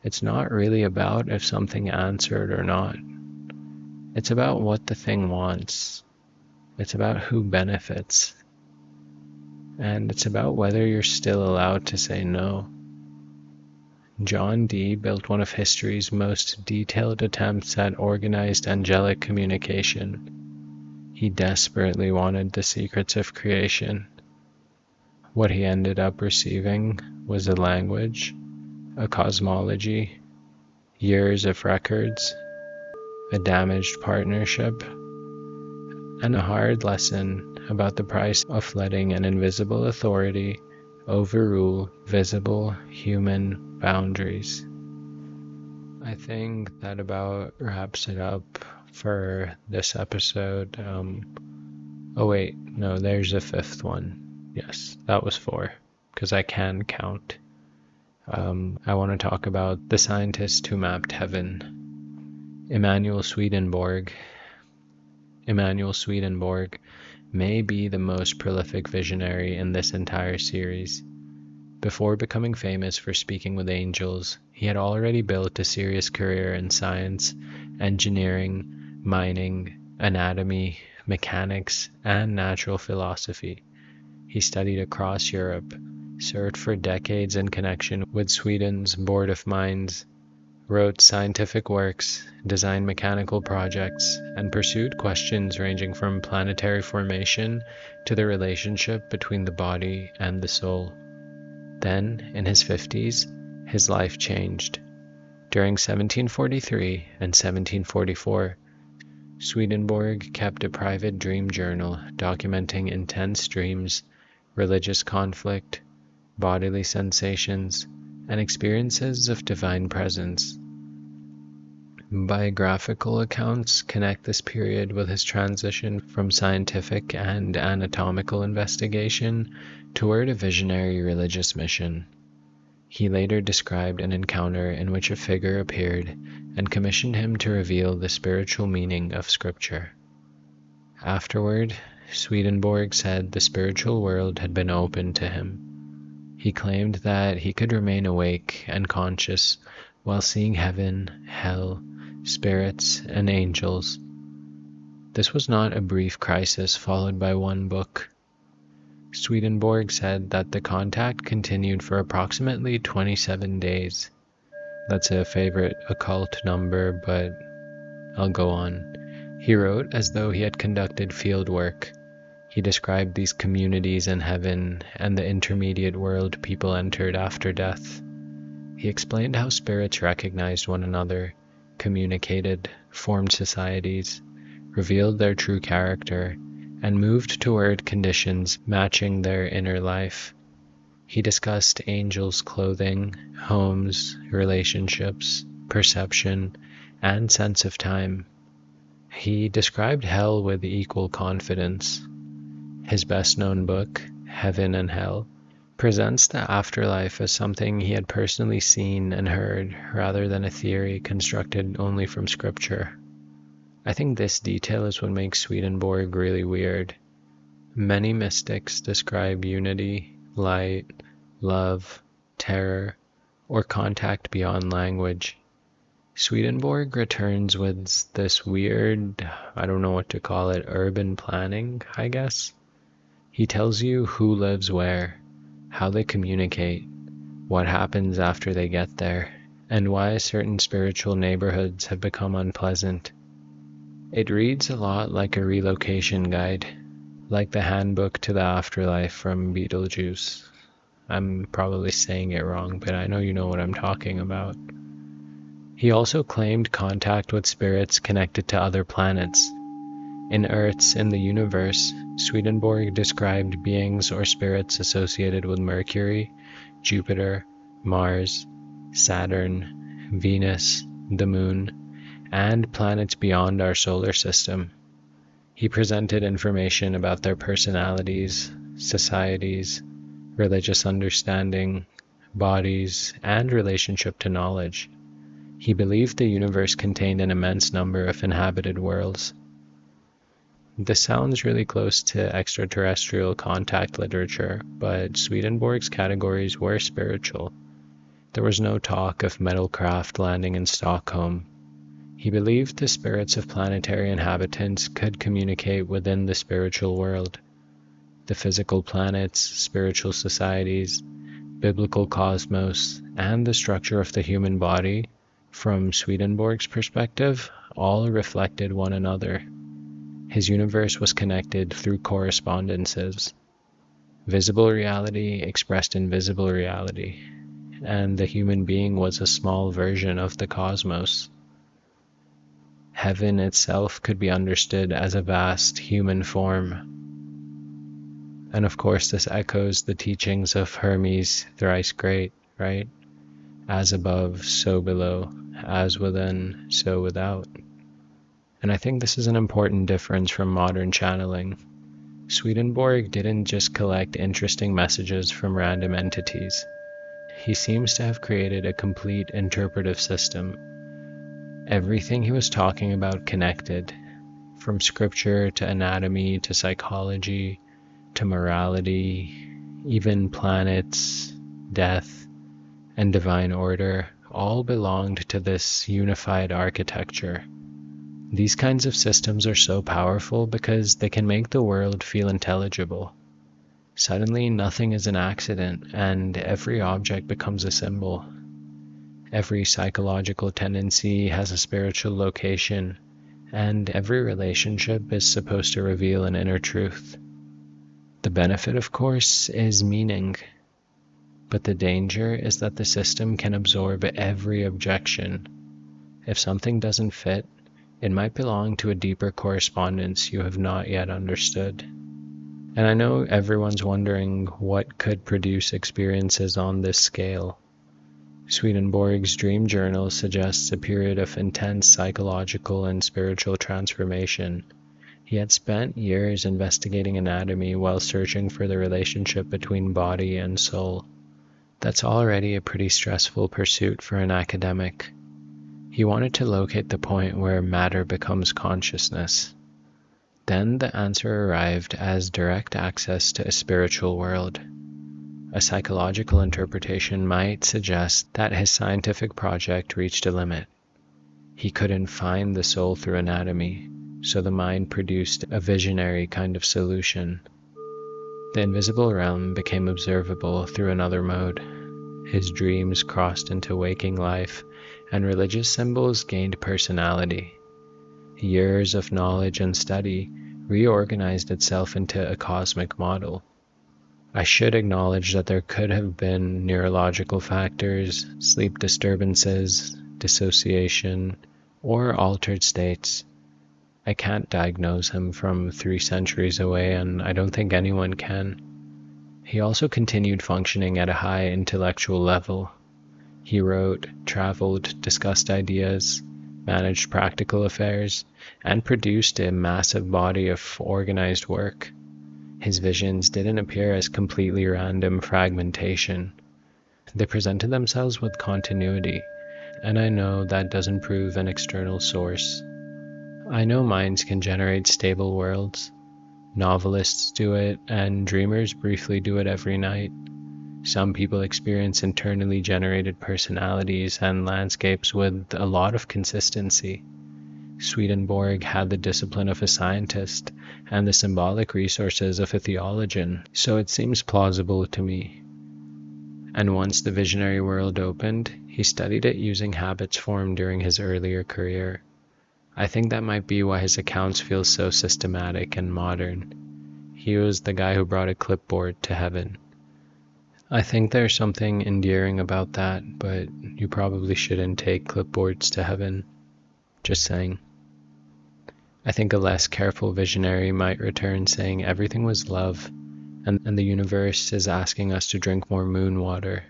It's not really about if something answered or not. It's about what the thing wants. It's about who benefits. And it's about whether you're still allowed to say no. John Dee built one of history's most detailed attempts at organized angelic communication. He desperately wanted the secrets of creation. What he ended up receiving was a language, a cosmology, years of records, a damaged partnership, and a hard lesson about the price of letting an invisible authority overrule visible human boundaries. I think that about wraps it up for this episode. Oh wait, no, there's a fifth one. Yes, that was 4, because I can count. I want to talk about the scientist who mapped heaven. Emanuel Swedenborg may be the most prolific visionary in this entire series. Before becoming famous for speaking with angels, he had already built a serious career in science, engineering, mining, anatomy, mechanics, and natural philosophy. He studied across Europe, served for decades in connection with Sweden's Board of Mines, wrote scientific works, designed mechanical projects, and pursued questions ranging from planetary formation to the relationship between the body and the soul. Then, in his 50s, his life changed. During 1743 and 1744, Swedenborg kept a private dream journal documenting intense dreams, religious conflict, bodily sensations, and experiences of divine presence. Biographical accounts connect this period with his transition from scientific and anatomical investigation toward a visionary religious mission. He later described an encounter in which a figure appeared and commissioned him to reveal the spiritual meaning of Scripture. Afterward, Swedenborg said the spiritual world had been opened to him. He claimed that he could remain awake and conscious while seeing heaven, hell, spirits, and angels. This was not a brief crisis followed by one book. Swedenborg said that the contact continued for approximately 27 days. That's a favorite occult number, but I'll go on. He wrote as though he had conducted field work. He described these communities in heaven and the intermediate world people entered after death. He explained how spirits recognized one another, communicated, formed societies, revealed their true character, and moved toward conditions matching their inner life. He discussed angels' clothing, homes, relationships, perception, and sense of time. He described hell with equal confidence. His best-known book, Heaven and Hell, presents the afterlife as something he had personally seen and heard rather than a theory constructed only from scripture. I think this detail is what makes Swedenborg really weird. Many mystics describe unity, light, love, terror, or contact beyond language. Swedenborg returns with this weird, I don't know what to call it, urban planning, I guess. He tells you who lives where, how they communicate, what happens after they get there, and why certain spiritual neighborhoods have become unpleasant. It reads a lot like a relocation guide, like the handbook to the afterlife from Beetlejuice. I'm probably saying it wrong, but I know you know what I'm talking about. He also claimed contact with spirits connected to other planets. In Earths in the universe, Swedenborg described beings or spirits associated with Mercury, Jupiter, Mars, Saturn, Venus, the Moon, and planets beyond our solar system. He presented information about their personalities, societies, religious understanding, bodies, and relationship to knowledge. He believed the universe contained an immense number of inhabited worlds. This sounds really close to extraterrestrial contact literature, but Swedenborg's categories were spiritual. There was no talk of metalcraft landing in Stockholm. He believed the spirits of planetary inhabitants could communicate within the spiritual world. The physical planets, spiritual societies, biblical cosmos, and the structure of the human body, from Swedenborg's perspective, all reflected one another. His universe was connected through correspondences. Visible reality expressed invisible reality, and the human being was a small version of the cosmos. Heaven itself could be understood as a vast human form. And of course, this echoes the teachings of Hermes thrice great, right? As above, so below, as within, so without. And I think this is an important difference from modern channeling. Swedenborg didn't just collect interesting messages from random entities. He seems to have created a complete interpretive system. Everything he was talking about connected, from scripture to anatomy to psychology to morality, even planets, death, and divine order, all belonged to this unified architecture. These kinds of systems are so powerful because they can make the world feel intelligible. Suddenly, nothing is an accident, and every object becomes a symbol. Every psychological tendency has a spiritual location, and every relationship is supposed to reveal an inner truth. The benefit, of course, is meaning, but the danger is that the system can absorb every objection. If something doesn't fit, it might belong to a deeper correspondence you have not yet understood. And I know everyone's wondering what could produce experiences on this scale. Swedenborg's dream journal suggests a period of intense psychological and spiritual transformation. He had spent years investigating anatomy while searching for the relationship between body and soul. That's already a pretty stressful pursuit for an academic. He wanted to locate the point where matter becomes consciousness. Then the answer arrived as direct access to a spiritual world. A psychological interpretation might suggest that his scientific project reached a limit. He couldn't find the soul through anatomy, so the mind produced a visionary kind of solution. The invisible realm became observable through another mode. His dreams crossed into waking life, and religious symbols gained personality. Years of knowledge and study reorganized itself into a cosmic model. I should acknowledge that there could have been neurological factors, sleep disturbances, dissociation, or altered states. I can't diagnose him from 3 centuries away, and I don't think anyone can. He also continued functioning at a high intellectual level. He wrote, traveled, discussed ideas, managed practical affairs, and produced a massive body of organized work. His visions didn't appear as completely random fragmentation. They presented themselves with continuity, and I know that doesn't prove an external source. I know minds can generate stable worlds. Novelists do it, and dreamers briefly do it every night. Some people experience internally generated personalities and landscapes with a lot of consistency. Swedenborg had the discipline of a scientist and the symbolic resources of a theologian, so it seems plausible to me. And once the visionary world opened, he studied it using habits formed during his earlier career. I think that might be why his accounts feel so systematic and modern. He was the guy who brought a clipboard to heaven. I think there's something endearing about that, but you probably shouldn't take clipboards to heaven. Just saying. I think a less careful visionary might return saying everything was love, and the universe is asking us to drink more moon water.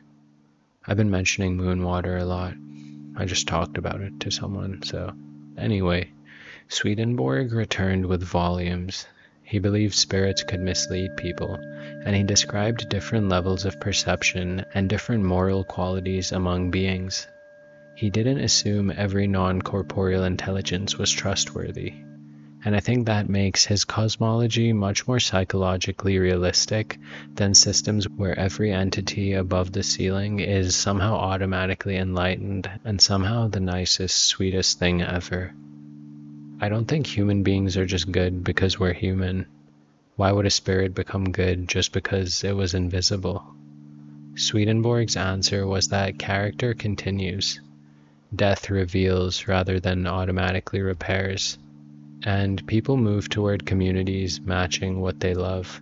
I've been mentioning moon water a lot. I just talked about it to someone, so... Anyway, Swedenborg returned with volumes. He believed spirits could mislead people, and he described different levels of perception and different moral qualities among beings. He didn't assume every non-corporeal intelligence was trustworthy, and I think that makes his cosmology much more psychologically realistic than systems where every entity above the ceiling is somehow automatically enlightened and somehow the nicest, sweetest thing ever. I don't think human beings are just good because we're human. Why would a spirit become good just because it was invisible? Swedenborg's answer was that character continues. Death reveals rather than automatically repairs. And people move toward communities matching what they love.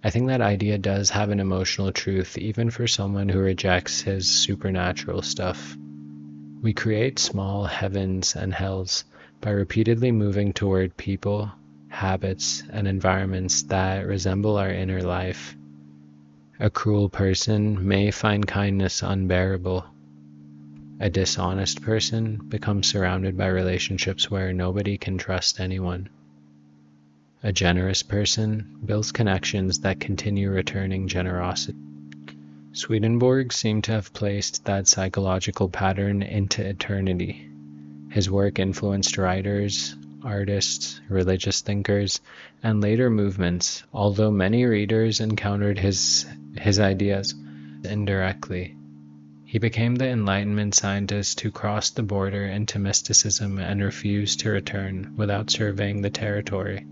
I think that idea does have an emotional truth even for someone who rejects his supernatural stuff. We create small heavens and hells by repeatedly moving toward people, habits, and environments that resemble our inner life. A cruel person may find kindness unbearable. A dishonest person becomes surrounded by relationships where nobody can trust anyone. A generous person builds connections that continue returning generosity. Swedenborg seemed to have placed that psychological pattern into eternity. His work influenced writers, artists, religious thinkers, and later movements, although many readers encountered his ideas indirectly. He became the Enlightenment scientist who crossed the border into mysticism and refused to return without surveying the territory.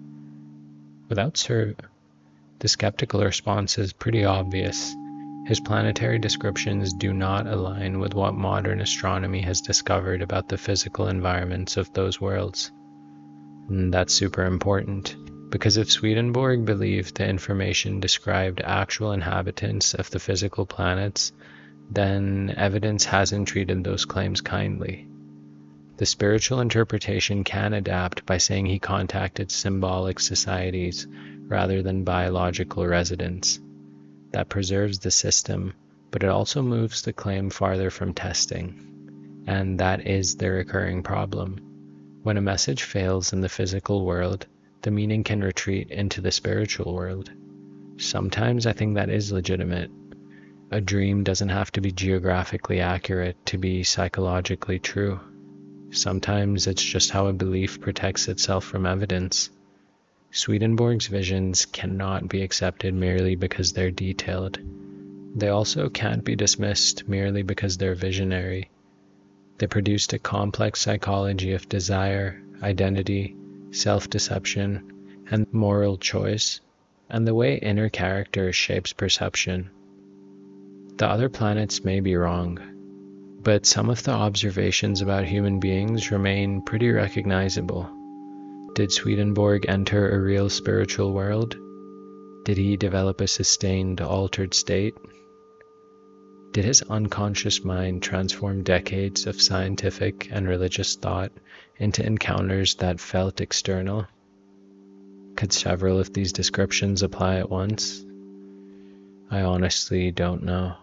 The skeptical response is pretty obvious. His planetary descriptions do not align with what modern astronomy has discovered about the physical environments of those worlds. And that's super important, because if Swedenborg believed the information described actual inhabitants of the physical planets, then evidence hasn't treated those claims kindly. The spiritual interpretation can adapt by saying he contacted symbolic societies rather than biological residents. That preserves the system, but it also moves the claim farther from testing. And that is the recurring problem. When a message fails in the physical world, the meaning can retreat into the spiritual world. Sometimes I think that is legitimate. A dream doesn't have to be geographically accurate to be psychologically true. Sometimes it's just how a belief protects itself from evidence. Swedenborg's visions cannot be accepted merely because they're detailed. They also can't be dismissed merely because they're visionary. They produced a complex psychology of desire, identity, self-deception, and moral choice, and the way inner character shapes perception. The other planets may be wrong, but some of the observations about human beings remain pretty recognizable. Did Swedenborg enter a real spiritual world? Did he develop a sustained altered state? Did his unconscious mind transform decades of scientific and religious thought into encounters that felt external? Could several of these descriptions apply at once? I honestly don't know.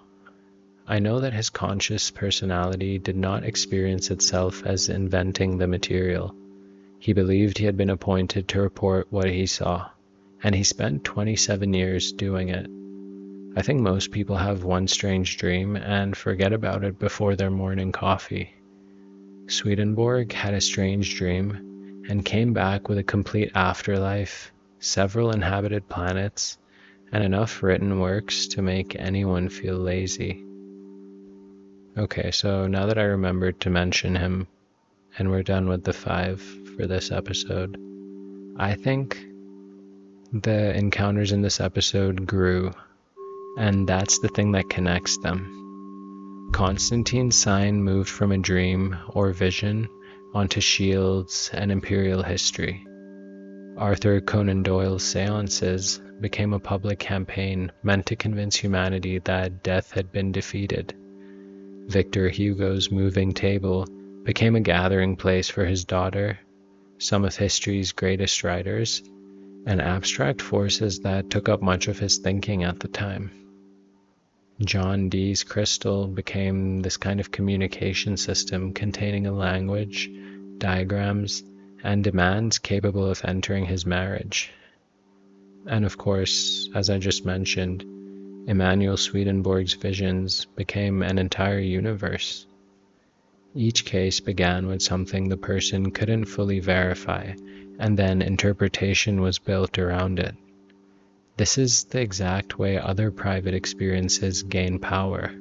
I know that his conscious personality did not experience itself as inventing the material. He believed he had been appointed to report what he saw, and he spent 27 years doing it. I think most people have one strange dream and forget about it before their morning coffee. Swedenborg had a strange dream, and came back with a complete afterlife, several inhabited planets, and enough written works to make anyone feel lazy. Okay, so now that I remembered to mention him, and we're done with the 5 for this episode, I think the encounters in this episode grew, and that's the thing that connects them. Constantine's sign moved from a dream or vision onto shields and imperial history. Arthur Conan Doyle's séances became a public campaign meant to convince humanity that death had been defeated. Victor Hugo's moving table became a gathering place for his daughter, some of history's greatest writers, and abstract forces that took up much of his thinking at the time. John Dee's crystal became this kind of communication system containing a language, diagrams, and demands capable of entering his marriage. And of course, as I just mentioned, Emanuel Swedenborg's visions became an entire universe. Each case began with something the person couldn't fully verify, and then interpretation was built around it. This is the exact way other private experiences gain power.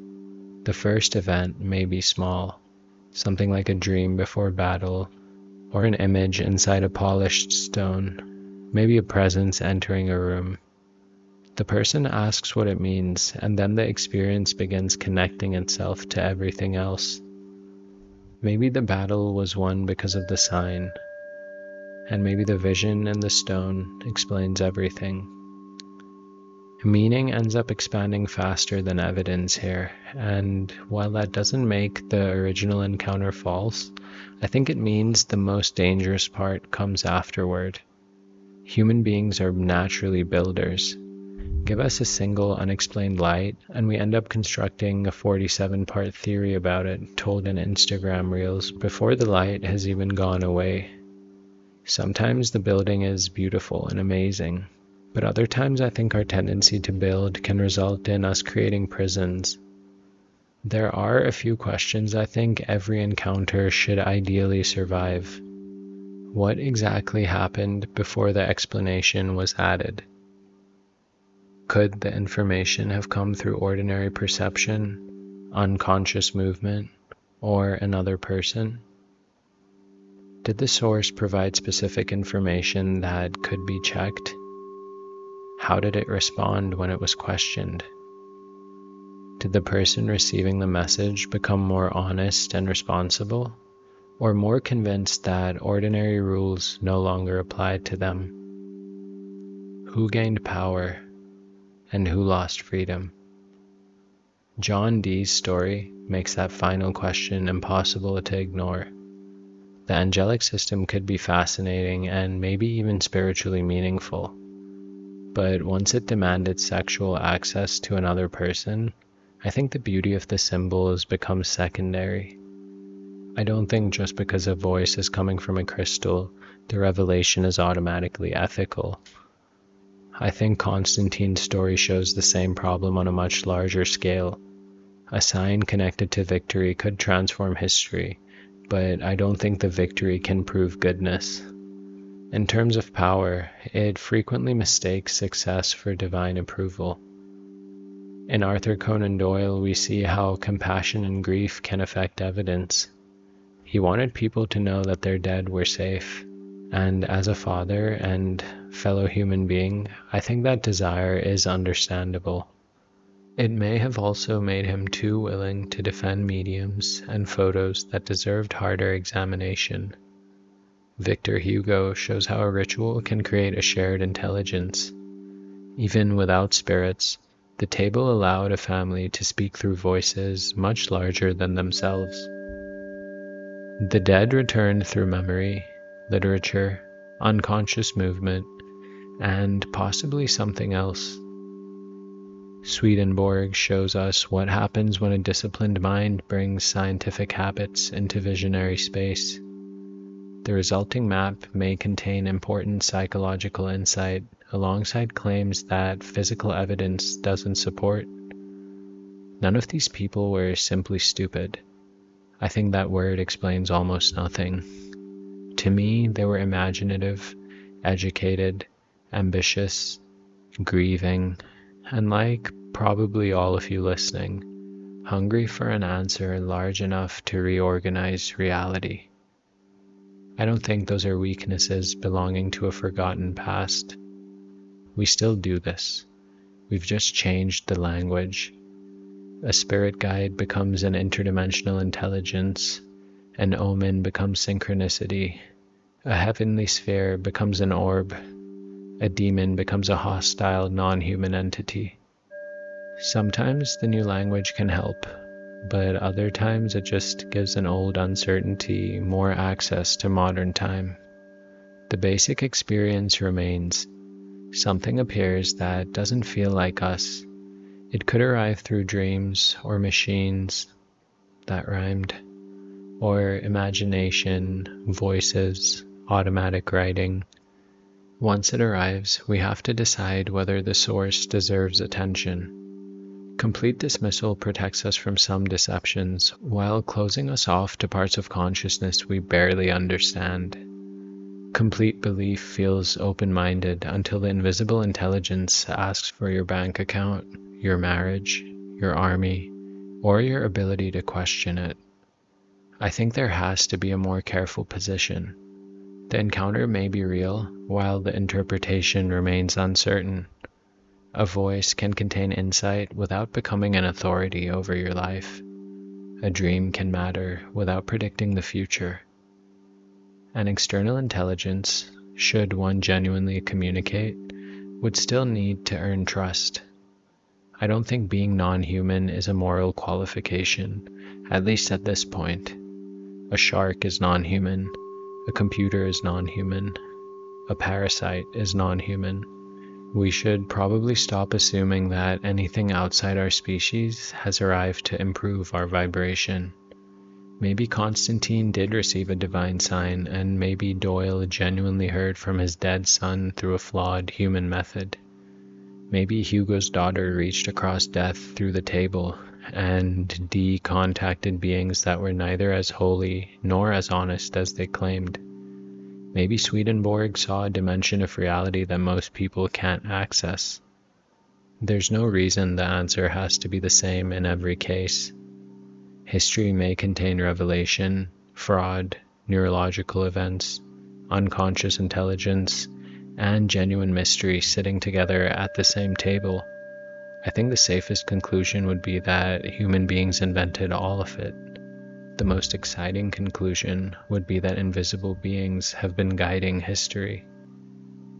The first event may be small, something like a dream before battle, or an image inside a polished stone, maybe a presence entering a room. The person asks what it means, and then the experience begins connecting itself to everything else. Maybe the battle was won because of the sign, and maybe the vision in the stone explains everything. Meaning ends up expanding faster than evidence here, and while that doesn't make the original encounter false, I think it means the most dangerous part comes afterward. Human beings are naturally builders. Give us a single unexplained light, and we end up constructing a 47-part theory about it, told in Instagram reels before the light has even gone away. Sometimes the building is beautiful and amazing, but other times I think our tendency to build can result in us creating prisons. There are a few questions I think every encounter should ideally survive. What exactly happened before the explanation was added? Could the information have come through ordinary perception, unconscious movement, or another person? Did the source provide specific information that could be checked? How did it respond when it was questioned? Did the person receiving the message become more honest and responsible, or more convinced that ordinary rules no longer applied to them? Who gained power, and who lost freedom? John Dee's story makes that final question impossible to ignore. The angelic system could be fascinating and maybe even spiritually meaningful. But once it demanded sexual access to another person, I think the beauty of the symbols becomes secondary. I don't think just because a voice is coming from a crystal, the revelation is automatically ethical. I think Constantine's story shows the same problem on a much larger scale. A sign connected to victory could transform history, but I don't think the victory can prove goodness. In terms of power, it frequently mistakes success for divine approval. In Arthur Conan Doyle, we see how compassion and grief can affect evidence. He wanted people to know that their dead were safe, and as a father and fellow human being, I think that desire is understandable. It may have also made him too willing to defend mediums and photos that deserved harder examination. Victor Hugo shows how a ritual can create a shared intelligence. Even without spirits, the table allowed a family to speak through voices much larger than themselves. The dead returned through memory, literature, unconscious movement, and possibly something else. Swedenborg shows us what happens when a disciplined mind brings scientific habits into visionary space. The resulting map may contain important psychological insight alongside claims that physical evidence doesn't support. None of these people were simply stupid. I think that word explains almost nothing. To me, they were imaginative, educated, ambitious, grieving, and like probably all of you listening, hungry for an answer large enough to reorganize reality. I don't think those are weaknesses belonging to a forgotten past. We still do this. We've just changed the language. A spirit guide becomes an interdimensional intelligence. An omen becomes synchronicity. A heavenly sphere becomes an orb. A demon becomes a hostile, non-human entity. Sometimes the new language can help, but other times it just gives an old uncertainty more access to modern time. The basic experience remains. Something appears that doesn't feel like us. It could arrive through dreams or machines, that rhymed, or imagination, voices, automatic writing. Once it arrives, we have to decide whether the source deserves attention. Complete dismissal protects us from some deceptions, while closing us off to parts of consciousness we barely understand. Complete belief feels open-minded until the invisible intelligence asks for your bank account, your marriage, your army, or your ability to question it. I think there has to be a more careful position. The encounter may be real, while the interpretation remains uncertain. A voice can contain insight without becoming an authority over your life. A dream can matter without predicting the future. An external intelligence, should one genuinely communicate, would still need to earn trust. I don't think being non-human is a moral qualification, at least at this point. A shark is non-human. A computer is non-human. A parasite is non-human. We should probably stop assuming that anything outside our species has arrived to improve our vibration. Maybe Constantine did receive a divine sign, and maybe Doyle genuinely heard from his dead son through a flawed human method. Maybe Hugo's daughter reached across death through the table, and Dee contacted beings that were neither as holy nor as honest as they claimed. Maybe Swedenborg saw a dimension of reality that most people can't access. There's no reason the answer has to be the same in every case. History may contain revelation, fraud, neurological events, unconscious intelligence, and genuine mystery sitting together at the same table. I think the safest conclusion would be that human beings invented all of it. The most exciting conclusion would be that invisible beings have been guiding history.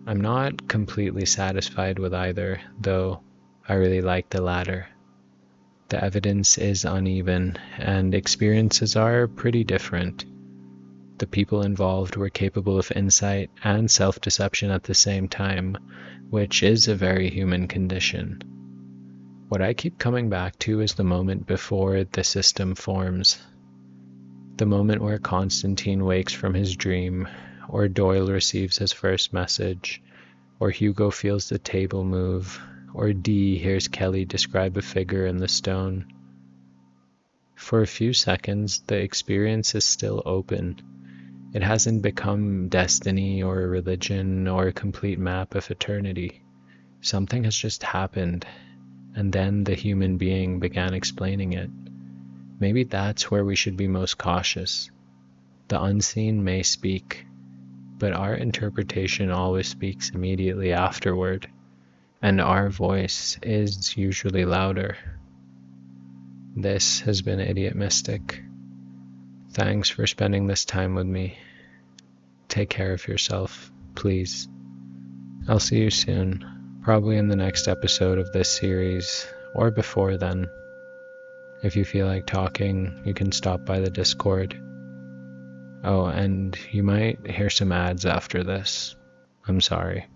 I'm not completely satisfied with either, though I really like the latter. The evidence is uneven, and experiences are pretty different. The people involved were capable of insight and self-deception at the same time, which is a very human condition. What I keep coming back to is the moment before the system forms. The moment where Constantine wakes from his dream, or Doyle receives his first message, or Hugo feels the table move, or Dee hears Kelly describe a figure in the stone. For a few seconds, the experience is still open. It hasn't become destiny or a religion or a complete map of eternity. Something has just happened, and then the human being began explaining it. Maybe that's where we should be most cautious. The unseen may speak, but our interpretation always speaks immediately afterward, and our voice is usually louder. This has been Idiot Mystic. Thanks for spending this time with me. Take care of yourself, please. I'll see you soon, probably in the next episode of this series, or before then. If you feel like talking, you can stop by the Discord. Oh, and you might hear some ads after this. I'm sorry.